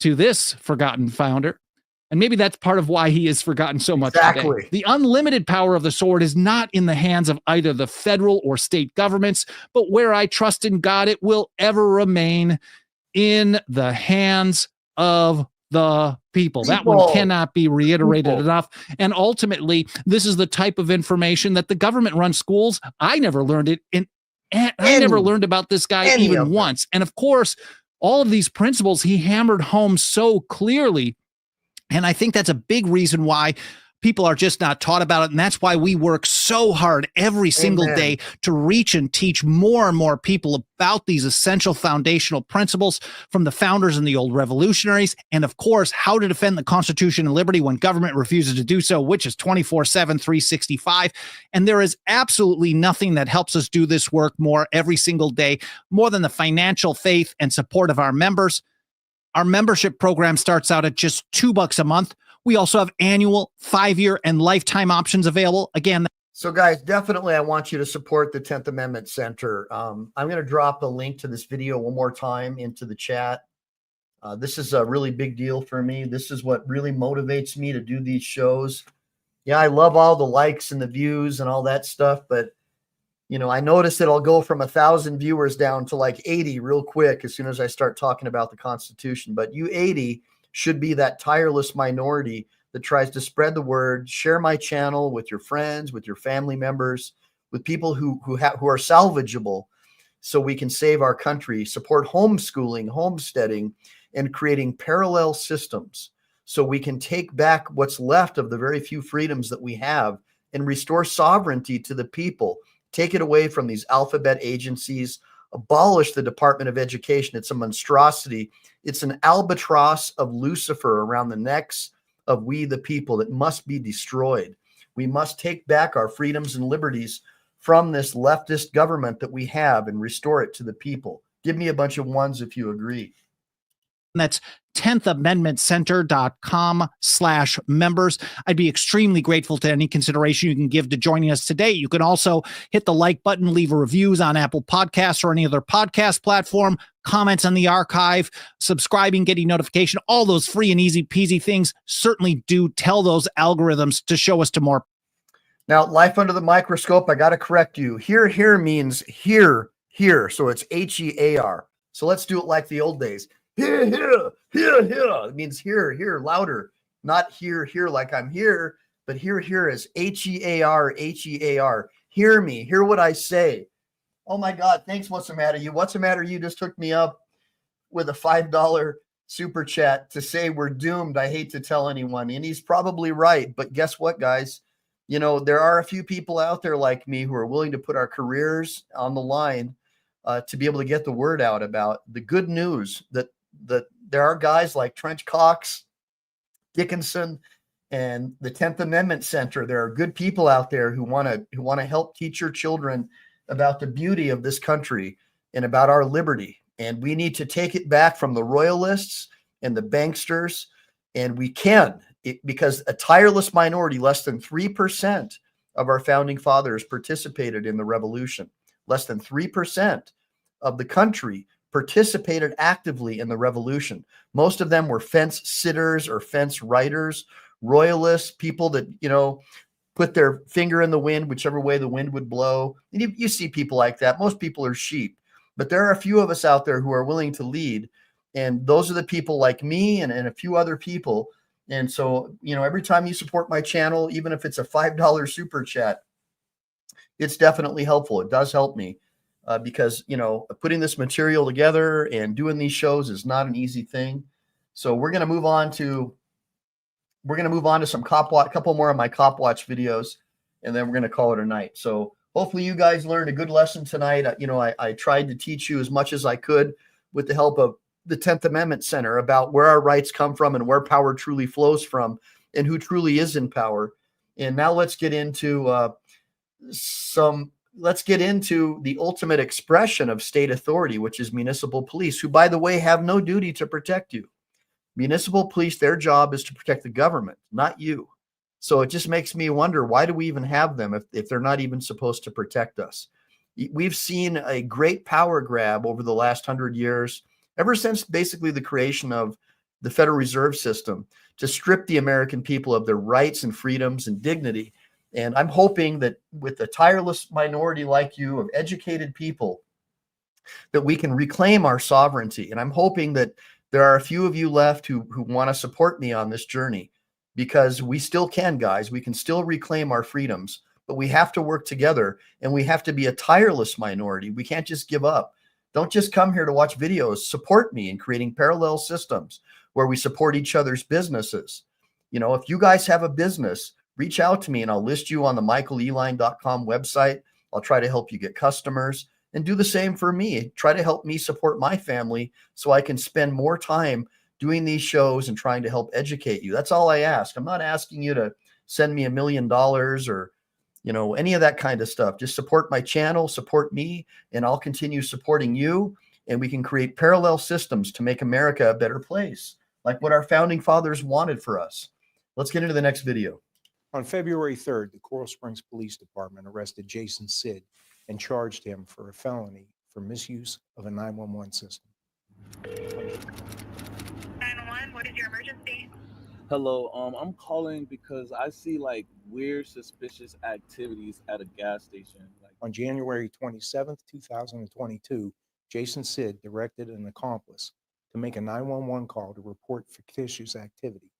to this forgotten founder. And maybe that's part of why he is forgotten so much today. The unlimited power of the sword is not in the hands of either the federal or state governments, but where I trust in God, it will ever remain in the hands of the people. That one cannot be reiterated enough. And ultimately, this is the type of information that the government-run schools, I never learned it in. I never learned about this guy even once. And of course, all of these principles he hammered home so clearly. And I think that's a big reason why people are just not taught about it. And that's why we work so hard every single day to reach and teach more and more people about these essential foundational principles from the founders and the old revolutionaries. And of course, how to defend the Constitution and liberty when government refuses to do so, which is 24/7, 365. And there is absolutely nothing that helps us do this work more every single day, more than the financial faith and support of our members. Our membership program starts out at just $2 a month. We also have annual, 5-year, and lifetime options available. Again, so guys, definitely I want you to support the 10th Amendment Center. I'm going to drop a link to this video one more time into the chat. This is a really big deal for me. This is what really motivates me to do these shows. Yeah, I love all the likes and the views and all that stuff, but I notice that I'll go from 1,000 viewers down to like 80 real quick as soon as I start talking about the Constitution. But you 80 should be that tireless minority that tries to spread the word, share my channel with your friends, with your family members, with people who are salvageable, so we can save our country, support homeschooling, homesteading, and creating parallel systems so we can take back what's left of the very few freedoms that we have and restore sovereignty to the people. Take it away from these alphabet agencies, abolish the Department of Education. It's a monstrosity. It's an albatross of Lucifer around the necks of we the people that must be destroyed. We must take back our freedoms and liberties from this leftist government that we have and restore it to the people. Give me a bunch of ones if you agree. That's 10thamendmentcenter.com/members. I'd be extremely grateful to any consideration you can give to joining us today. You can also hit the like button, leave a reviews on Apple Podcasts or any other podcast platform, comments on the archive, subscribing, getting notification, all those free and easy peasy things. Certainly do tell those algorithms to show us to more. Now, life under the microscope, I got to correct you. Here means here. So it's HEAR. So let's do it like the old days. Here. It means here, louder. Not here like I'm here, but here is HEAR. Hear me. Hear what I say. Oh my God. Thanks. What's the matter? What's the matter? You just took me up with a $5 super chat to say we're doomed. I hate to tell anyone. And he's probably right. But guess what, guys? There are a few people out there like me who are willing to put our careers on the line to be able to get the word out about the good news that there are guys like Tench Coxe, Dickinson, and the 10th Amendment Center. There are good people out there who want to help teach your children about the beauty of this country and about our liberty. And we need to take it back from the royalists and the banksters, and we can. Because a tireless minority, less than 3% of our founding fathers participated in the revolution. Less than 3% of the country participated actively in the revolution. Most of them were fence sitters or fence riders, royalists, people that, put their finger in the wind, whichever way the wind would blow. And you see people like that. Most people are sheep. But there are a few of us out there who are willing to lead. And those are the people like me and a few other people. And so, every time you support my channel, even if it's a $5 super chat, it's definitely helpful. It does help me because, putting this material together and doing these shows is not an easy thing. So we're going to move on to some Cop Watch, a couple more of my Cop Watch videos, and then we're going to call it a night. So hopefully you guys learned a good lesson tonight. I tried to teach you as much as I could with the help of the 10th Amendment Center about where our rights come from and where power truly flows from and who truly is in power. And now let's get into the ultimate expression of state authority, which is municipal police, who, by the way, have no duty to protect you. Municipal police, their job is to protect the government, not you. So it just makes me wonder, why do we even have them if they're not even supposed to protect us? We've seen a great power grab over the last 100 years, ever since basically the creation of the Federal Reserve System, to strip the American people of their rights and freedoms and dignity. And I'm hoping that with a tireless minority like you of educated people, that we can reclaim our sovereignty. And I'm hoping that there are a few of you left who want to support me on this journey, because we still can, guys. We can still reclaim our freedoms, but we have to work together, and we have to be a tireless minority. We can't just give up. Don't just come here to watch videos. Support me in creating parallel systems where we support each other's businesses. If you guys have a business, reach out to me and I'll list you on the michaeleline.com website. I'll try to help you get customers, and do the same for me. Try to help me support my family so I can spend more time doing these shows and trying to help educate you. That's all I ask. I'm not asking you to send me $1 million or any of that kind of stuff. Just support my channel, support me, and I'll continue supporting you. And we can create parallel systems to make America a better place, like what our founding fathers wanted for us. Let's get into the next video. On February 3rd, the Coral Springs Police Department arrested Jason Sid and charged him for a felony for misuse of a 911 system. Hello, I'm calling because I see like weird, suspicious activities at a gas station. Like, On January 27th, 2022, Jason Sid directed an accomplice to make a 911 call to report fictitious activity.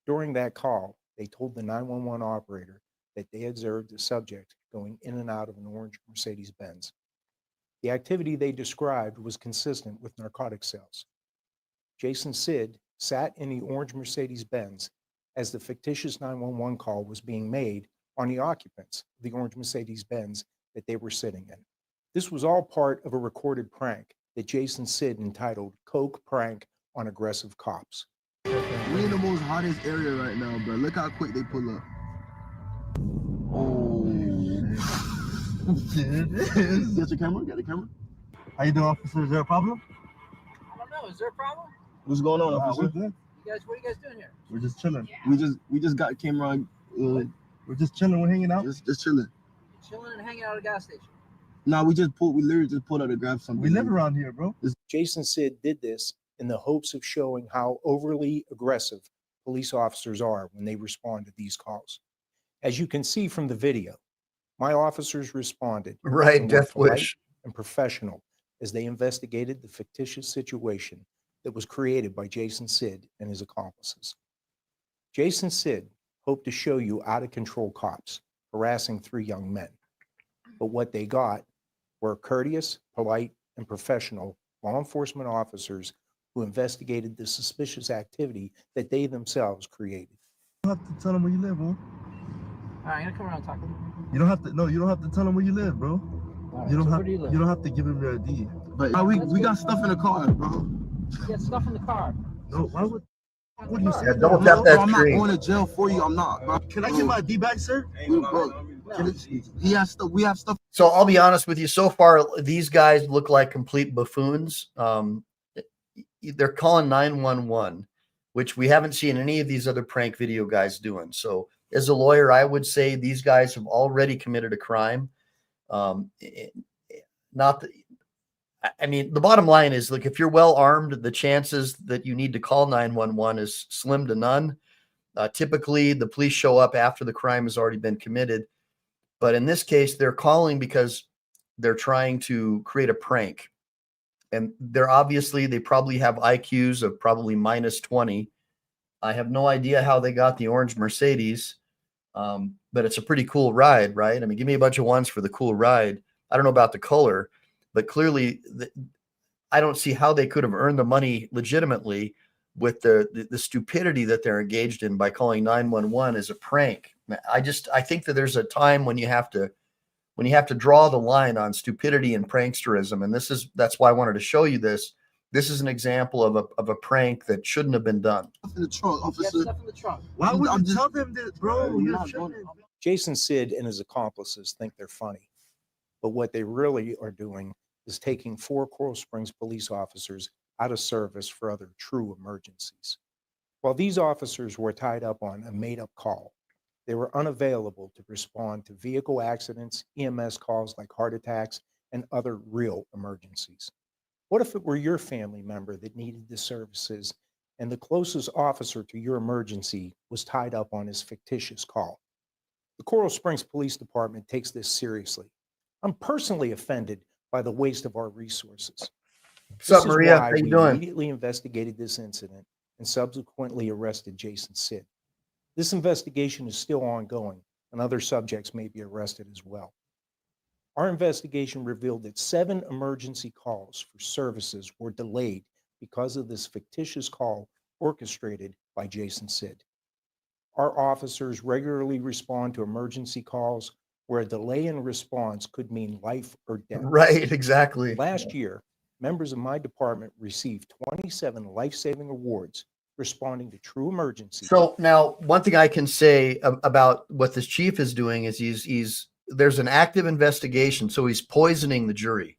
During that call, they told the 911 operator that they observed a subject going in and out of an orange Mercedes-Benz. The activity they described was consistent with narcotic sales. Jason Sid sat in the orange Mercedes-Benz as the fictitious 911 call was being made on the occupants of the orange Mercedes-Benz that they were sitting in. This was all part of a recorded prank that Jason Sid entitled Coke Prank on Aggressive Cops. We in the most hottest area right now, bro. Look how quick they pull up. Oh. Get your camera? Got the camera? How you doing, officer? Is there a problem? I don't know. Is there a problem? What's going on, officer? We're good. What are you guys doing here? We're just chilling. We just got camera. We're just chilling. We're hanging out. Just chilling. Chilling and hanging out at a gas station. Nah, we literally just pulled out to grab something. We live around here, bro. Jason Sid did this in the hopes of showing how overly aggressive police officers are when they respond to these calls. As you can see from the video, my officers responded Right, and were death polite wish. and professional as they investigated the fictitious situation that was created by Jason Sid and his accomplices. Jason Sid hoped to show you out-of-control cops harassing 3 young men, but what they got were courteous, polite, and professional law enforcement officers who investigated the suspicious activity that they themselves created. You don't have to tell them where you live, bro. All right, I'm gonna come around and talk with you. You don't have to. No, you don't have to tell them where you live, bro. Right, You don't so have. where do you live? You don't have to give them your ID. But we got stuff in the car, bro. You got stuff in the car. No, why would? What do you say? Yeah, don't tap that I'm not screen. going to jail for you. I'm not, bro. Can I get my ID back, sir? Bro, he has stuff. We have stuff. So I'll be honest with you. So far, these guys look like complete buffoons. They're calling 911, which we haven't seen any of these other prank video guys doing. So as a lawyer, I would say these guys have already committed a crime. Not that, I mean, the bottom line is, look, if you're well armed, the chances that you need to call 911 is slim to none. Typically, the police show up after the crime has already been committed. But in this case, they're calling because they're trying to create a prank. And they probably have IQs of probably minus 20. I have no idea how they got the orange Mercedes, but it's a pretty cool ride, right? I mean, give me a bunch of ones for the cool ride. I don't know about the color, but clearly I don't see how they could have earned the money legitimately with the stupidity that they're engaged in by calling 911 as a prank. I think that there's a time when you have to draw the line on stupidity and pranksterism. And that's why I wanted to show you this. This is an example of a prank that shouldn't have been done. In the trunk, You got officer. stuff in the trunk. Why would you tell them that, bro? You're tripping. Jason Sid and his accomplices think they're funny, but what they really are doing is taking 4 Coral Springs police officers out of service for other true emergencies. While these officers were tied up on a made-up call, they were unavailable to respond to vehicle accidents, EMS calls like heart attacks, and other real emergencies. What if it were your family member that needed the services and the closest officer to your emergency was tied up on his fictitious call? The Coral Springs Police Department takes this seriously. I'm personally offended by the waste of our resources. What's up, This is Maria? why How you we doing? immediately investigated this incident and subsequently arrested Jason Sid. This investigation is still ongoing, and other subjects may be arrested as well. Our investigation revealed that 7 emergency calls for services were delayed because of this fictitious call orchestrated by Jason Sid. Our officers regularly respond to emergency calls where a delay in response could mean life or death. Right, exactly. Last year, members of my department received 27 life-saving awards responding to true emergencies. So now, one thing I can say about what this chief is doing is there's an active investigation, so he's poisoning the jury.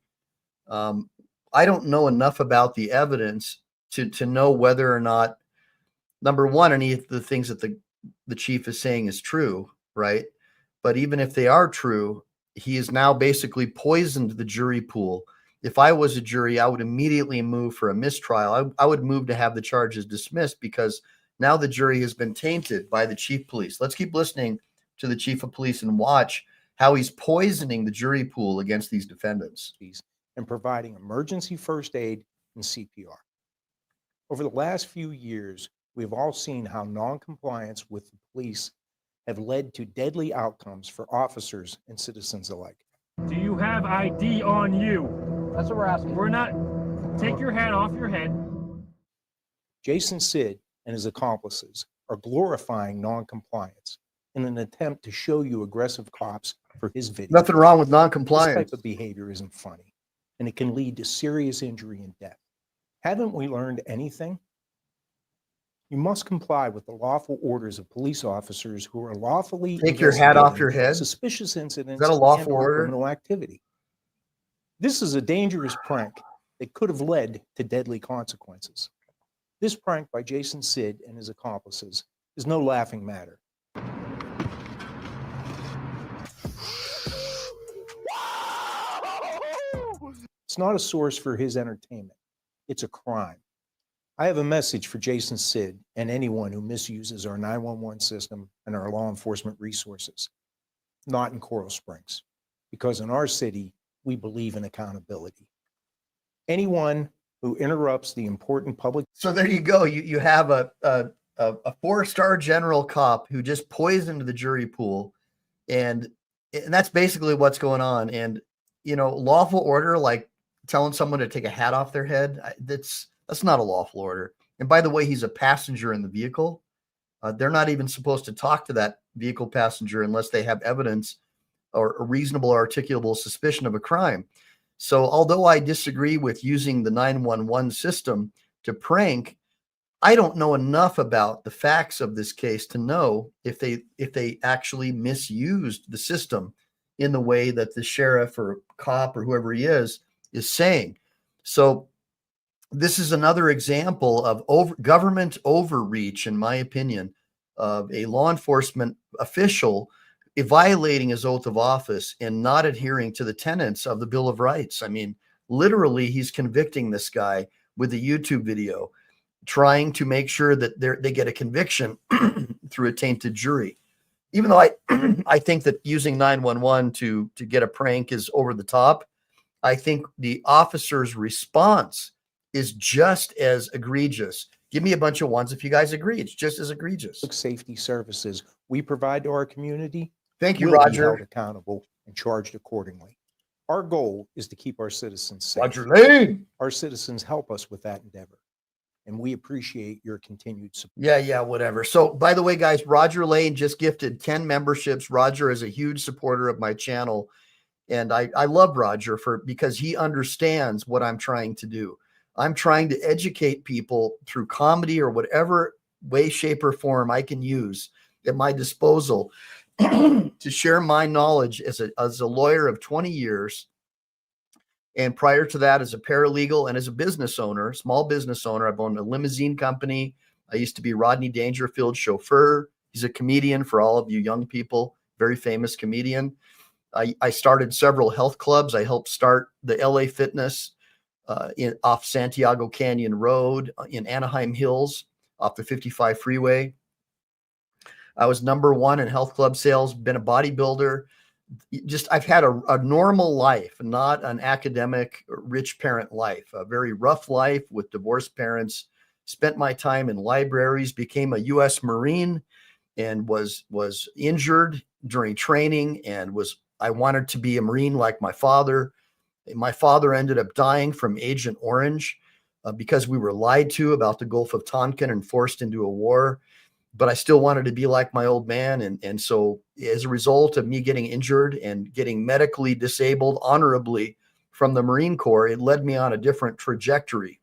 I don't know enough about the evidence to know whether or not, number one, any of the things that the chief is saying is true, right? But even if they are true, he has now basically poisoned the jury pool. if I was a jury, I would immediately move for a mistrial. I would move to have the charges dismissed because now the jury has been tainted by the chief of police. Let's keep listening to the chief of police and watch how he's poisoning the jury pool against these defendants. And providing emergency first aid and CPR. Over the last few years, we've all seen how noncompliance with the police have led to deadly outcomes for officers and citizens alike. Do you have ID on you? That's what we're asking. We're not. Take your hat off your head. Jason Sid and his accomplices are glorifying noncompliance in an attempt to show you aggressive cops for his video. Nothing wrong with This noncompliance. type of behavior isn't funny, and it can lead to serious injury and death. Haven't we learned anything? You must comply with the lawful orders of police officers who are lawfully Take your hat off your investigating head. suspicious incidents Is that a lawful and/or order? criminal activity. This is a dangerous prank that could have led to deadly consequences. This prank by Jason Sid and his accomplices is no laughing matter. It's not a source for his entertainment. It's a crime. I have a message for Jason Sid and anyone who misuses our 911 system and our law enforcement resources. Not in Coral Springs, because in our city, we believe in accountability. Anyone who interrupts the important public. So there you go. You have a 4-star general cop who just poisoned the jury pool, and that's basically what's going on. And lawful order, like telling someone to take a hat off their head, that's not a lawful order. And by the way, he's a passenger in the vehicle. They're not even supposed to talk to that vehicle passenger unless they have evidence or a reasonable articulable suspicion of a crime. So although I disagree with using the 911 system to prank, I don't know enough about the facts of this case to know if they actually misused the system in the way that the sheriff or cop or whoever he is saying. So this is another example of government overreach, in my opinion, of a law enforcement official violating his oath of office and not adhering to the tenets of the Bill of Rights. I mean, literally, he's convicting this guy with a YouTube video, trying to make sure that they get a conviction through a tainted jury. Even though I think that using 911 to get a prank is over the top, I think the officer's response is just as egregious. Give me a bunch of ones if you guys agree. It's just as egregious. Safety services we provide to our community. Thank you, will be Roger. held accountable and charged accordingly. Our goal is to keep our citizens safe. Roger Lane. Our citizens help us with that endeavor, and we appreciate your continued support. Yeah, whatever. So, by the way, guys, Roger Lane just gifted 10 memberships. Roger is a huge supporter of my channel, and I love Roger because he understands what I'm trying to do. I'm trying to educate people through comedy or whatever way, shape, or form I can use at my disposal to share my knowledge as a lawyer of 20 years. And prior to that, as a paralegal and as a business owner, small business owner, I've owned a limousine company. I used to be Rodney Dangerfield's chauffeur. He's a comedian for all of you young people, very famous comedian. I started several health clubs. I helped start the LA Fitness off Santiago Canyon Road in Anaheim Hills off the 55 freeway. I was #1 in health club sales, been a bodybuilder. I've had a normal life, not an academic, rich parent life, a very rough life with divorced parents. Spent my time in libraries, became a U.S. Marine, and was injured during training, and I wanted to be a Marine like my father. My father ended up dying from Agent Orange because we were lied to about the Gulf of Tonkin and forced into a war. But I still wanted to be like my old man. And so as a result of me getting injured and getting medically disabled honorably from the Marine Corps, it led me on a different trajectory.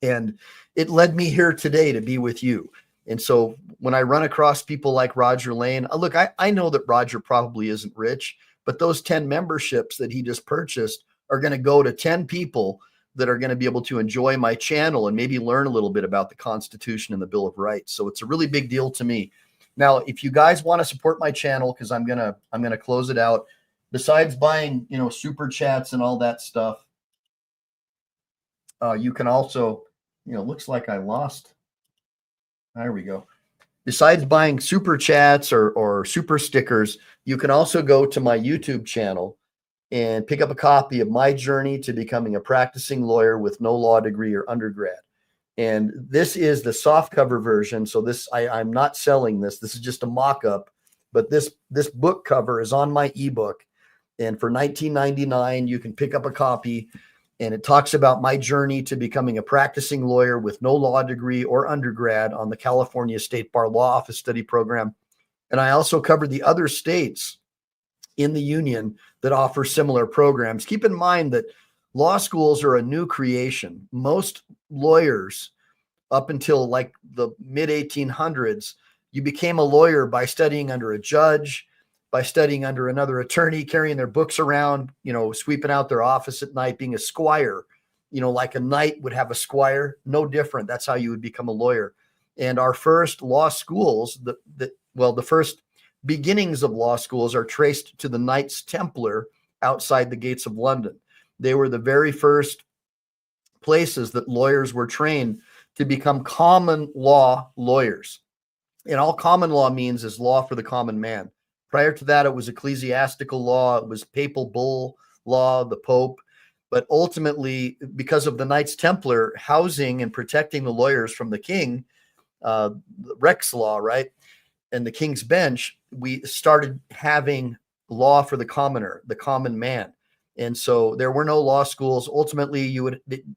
And it led me here today to be with you. And so when I run across people like Roger Lane, look, I know that Roger probably isn't rich, but those 10 memberships that he just purchased are going to go to 10 people that are going to be able to enjoy my channel and maybe learn a little bit about the Constitution and the Bill of Rights. So it's a really big deal to me. Now, if you guys want to support my channel, because I'm gonna close it out. Besides buying, super chats and all that stuff, you can also, looks like I lost. There we go. Besides buying super chats or super stickers, you can also go to my YouTube channel and pick up a copy of My Journey to Becoming a Practicing Lawyer with No Law Degree or Undergrad. And this is the softcover version. So I'm not selling this. This is just a mock-up, but this book cover is on my ebook. And for $19.99, you can pick up a copy, and it talks about my journey to becoming a practicing lawyer with no law degree or undergrad on the California State Bar Law Office Study Program. And I also covered the other states in the union that offer similar programs. Keep in mind that law schools are a new creation. Most lawyers, up until like the mid 1800s, you became a lawyer by studying under a judge, by studying under another attorney, carrying their books around, sweeping out their office at night, being a squire, like a knight would have a squire, no different. That's how you would become a lawyer. And our first law schools, the first beginnings of law schools are traced to the Knights Templar outside the gates of London. They were the very first places that lawyers were trained to become common law lawyers. And all common law means is law for the common man. Prior to that, it was ecclesiastical law. It was papal bull law, the Pope. But ultimately, because of the Knights Templar housing and protecting the lawyers from the king, Rex law, right? And the King's Bench, we started having law for the commoner, the common man. And so there were no law schools. Ultimately,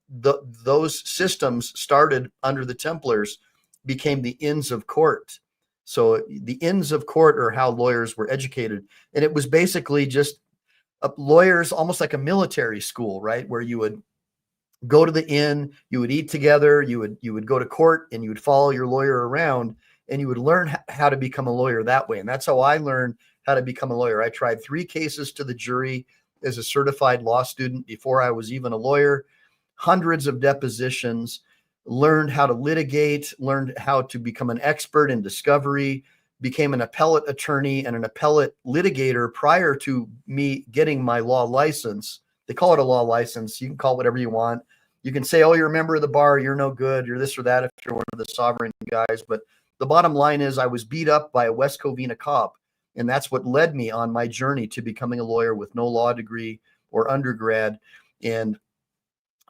those systems started under the Templars, became the Inns of Court. So the Inns of Court are how lawyers were educated. And it was basically just lawyers, almost like a military school, right? Where you would go to the inn, you would eat together, you would go to court, and you would follow your lawyer around, and you would learn how to become a lawyer that way. And that's how I learned how to become a lawyer. I tried 3 cases to the jury as a certified law student before I was even a lawyer, hundreds of depositions, learned how to litigate, learned how to become an expert in discovery, became an appellate attorney and an appellate litigator prior to me getting my law license. They call it a law license. You can call it whatever you want. You can say, oh, you're a member of the bar, you're no good, you're this or that if you're one of the sovereign guys. But the bottom line is I was beat up by a West Covina cop. And that's what led me on my journey to becoming a lawyer with no law degree or undergrad. And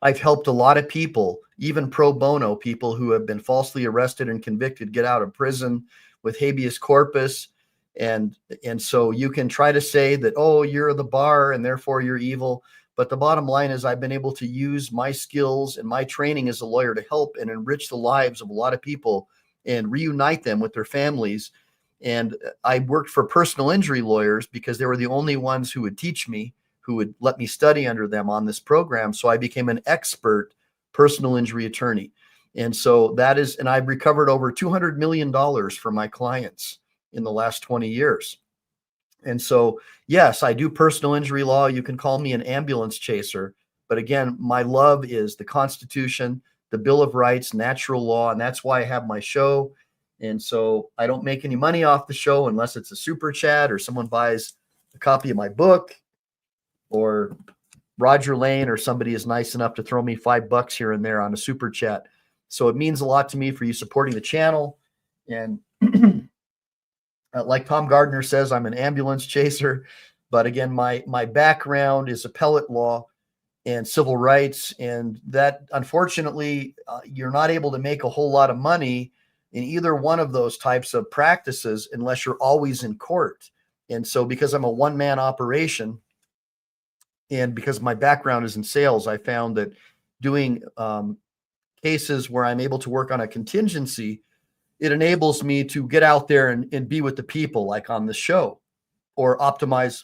I've helped a lot of people, even pro bono people who have been falsely arrested and convicted, get out of prison with habeas corpus. And so you can try to say that, oh, you're the bar and therefore you're evil. But the bottom line is I've been able to use my skills and my training as a lawyer to help and enrich the lives of a lot of people and reunite them with their families. And I worked for personal injury lawyers because they were the only ones who would teach me, who would let me study under them on this program. So I became an expert personal injury attorney. And so and I've recovered over $200 million for my clients in the last 20 years. And so, yes, I do personal injury law. You can call me an ambulance chaser. But again, my love is the Constitution, the Bill of Rights, natural law. And that's why I have my show. And so I don't make any money off the show unless it's a super chat or someone buys a copy of my book, or Roger Lane or somebody is nice enough to throw me $5 here and there on a super chat. So it means a lot to me for you supporting the channel. And like Tom Gardner says, I'm an ambulance chaser. But again, my background is appellate law and civil rights. And that, unfortunately, you're not able to make a whole lot of money in either one of those types of practices unless you're always in court. And so because I'm a one-man operation and because my background is in sales, I found that doing cases where I'm able to work on a contingency, it enables me to get out there and be with the people, like on the show, or optimize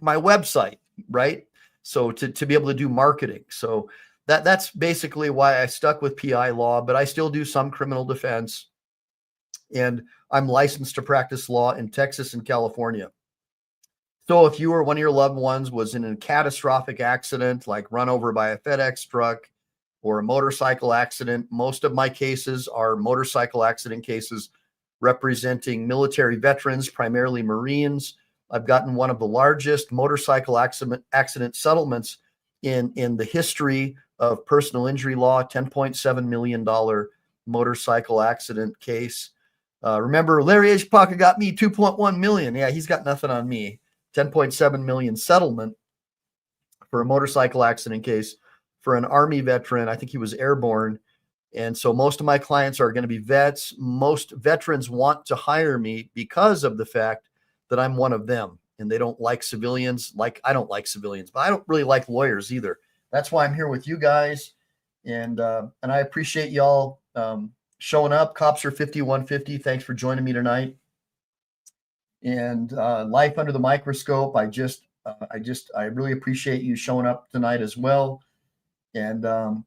my website, right? So to be able to do marketing. So that's basically why I stuck with PI law, but I still do some criminal defense. And I'm licensed to practice law in Texas and California. So if you or one of your loved ones was in a catastrophic accident, like run over by a FedEx truck or a motorcycle accident, most of my cases are motorcycle accident cases representing military veterans, primarily Marines. I've gotten one of the largest motorcycle accident settlements in the history of personal injury law, $10.7 million motorcycle accident case. Remember, Larry Ishpaka got me 2.1 million. Yeah, he's got nothing on me. 10.7 million settlement for a motorcycle accident case for an Army veteran. I think he was airborne. And so most of my clients are going to be vets. Most veterans want to hire me because of the fact that I'm one of them, and they don't like civilians. Like I don't like civilians, but I don't really like lawyers either. That's why I'm here with you guys. And I appreciate y'all showing up. Copser 5150, thanks for joining me tonight. And Life Under the Microscope, I really appreciate you showing up tonight as well. And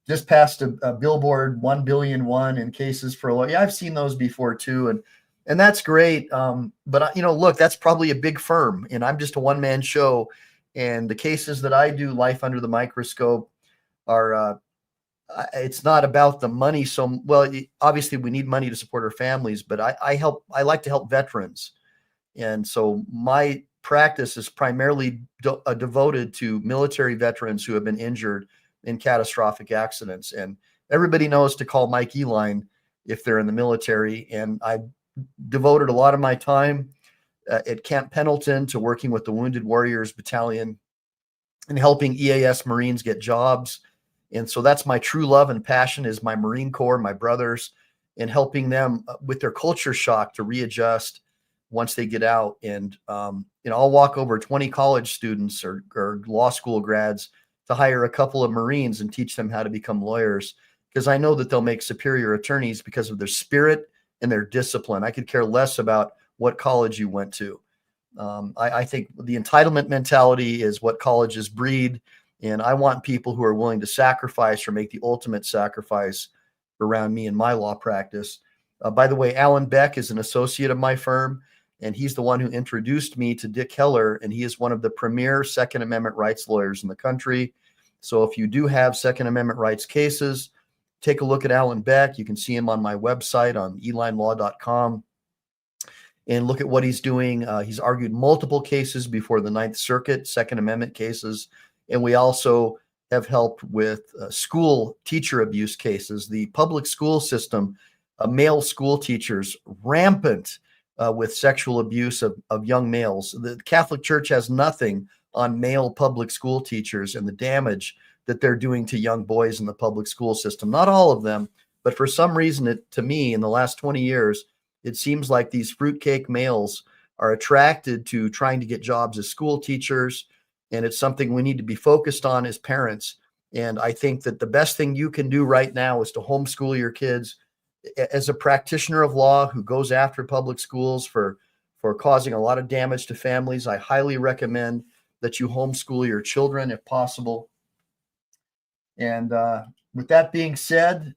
just passed a billboard 1 billion in cases for lawyer. Yeah, I've seen those before too, and that's great. But look, that's probably a big firm, and I'm just a one-man show. And the cases that I do, Life Under the Microscope, are it's not about the money. So, well, obviously we need money to support our families, but I like to help veterans. And so my practice is primarily devoted to military veterans who have been injured in catastrophic accidents. And everybody knows to call Mike Eline if they're in the military. And I devoted a lot of my time at Camp Pendleton to working with the Wounded Warriors Battalion and helping EAS Marines get jobs. And so that's my true love and passion, is my Marine Corps, my brothers, and helping them with their culture shock to readjust once they get out. And, I'll walk over 20 college students or law school grads to hire a couple of Marines and teach them how to become lawyers, because I know that they'll make superior attorneys because of their spirit and their discipline. I could care less about what college you went to. I think the entitlement mentality is what colleges breed. And I want people who are willing to sacrifice or make the ultimate sacrifice around me in my law practice. By the way, Alan Beck is an associate of my firm, and he's the one who introduced me to Dick Heller, and he is one of the premier Second Amendment rights lawyers in the country. So if you do have Second Amendment rights cases, take a look at Alan Beck. You can see him on my website on elinelaw.com and look at what he's doing. He's argued multiple cases before the Ninth Circuit, Second Amendment cases. And we also have helped with school teacher abuse cases. The public school system, male school teachers, rampant with sexual abuse of young males. The Catholic Church has nothing on male public school teachers and the damage that they're doing to young boys in the public school system. Not all of them, but for some reason, to me, in the last 20 years, it seems like these fruitcake males are attracted to trying to get jobs as school teachers. And it's something we need to be focused on as parents. And I think that the best thing you can do right now is to homeschool your kids. As a practitioner of law who goes after public schools for causing a lot of damage to families, I highly recommend that you homeschool your children if possible. And with that being said,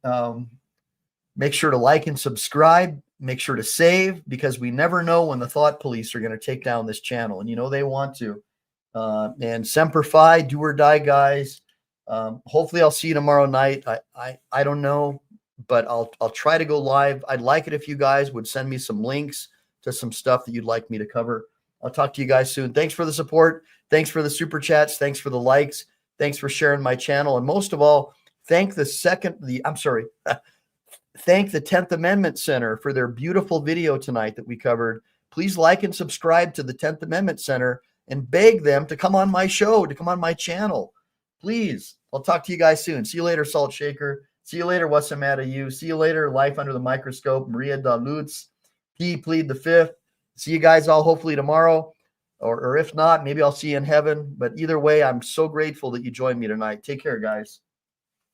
make sure to like and subscribe. Make sure to save, because we never know when the thought police are going to take down this channel. And they want to. And Semper Fi, do or die, guys. Hopefully I'll see you tomorrow night. I don't know, but I'll try to go live. I'd like it if you guys would send me some links to some stuff that you'd like me to cover. I'll talk to you guys soon. Thanks for the support. Thanks for the super chats. Thanks for the likes. Thanks for sharing my channel. And most of all, thank the 10th Amendment Center for their beautiful video tonight that we covered. Please like and subscribe to the 10th Amendment Center and beg them to come on my show, to come on my channel. Please. I'll talk to you guys soon. See you later, Salt Shaker. See you later, What's the Matter You. See you later, Life Under the Microscope, Maria da Lutz, P. Plead the Fifth. See you guys all hopefully tomorrow, or if not, maybe I'll see you in heaven. But either way, I'm so grateful that you joined me tonight. Take care, guys.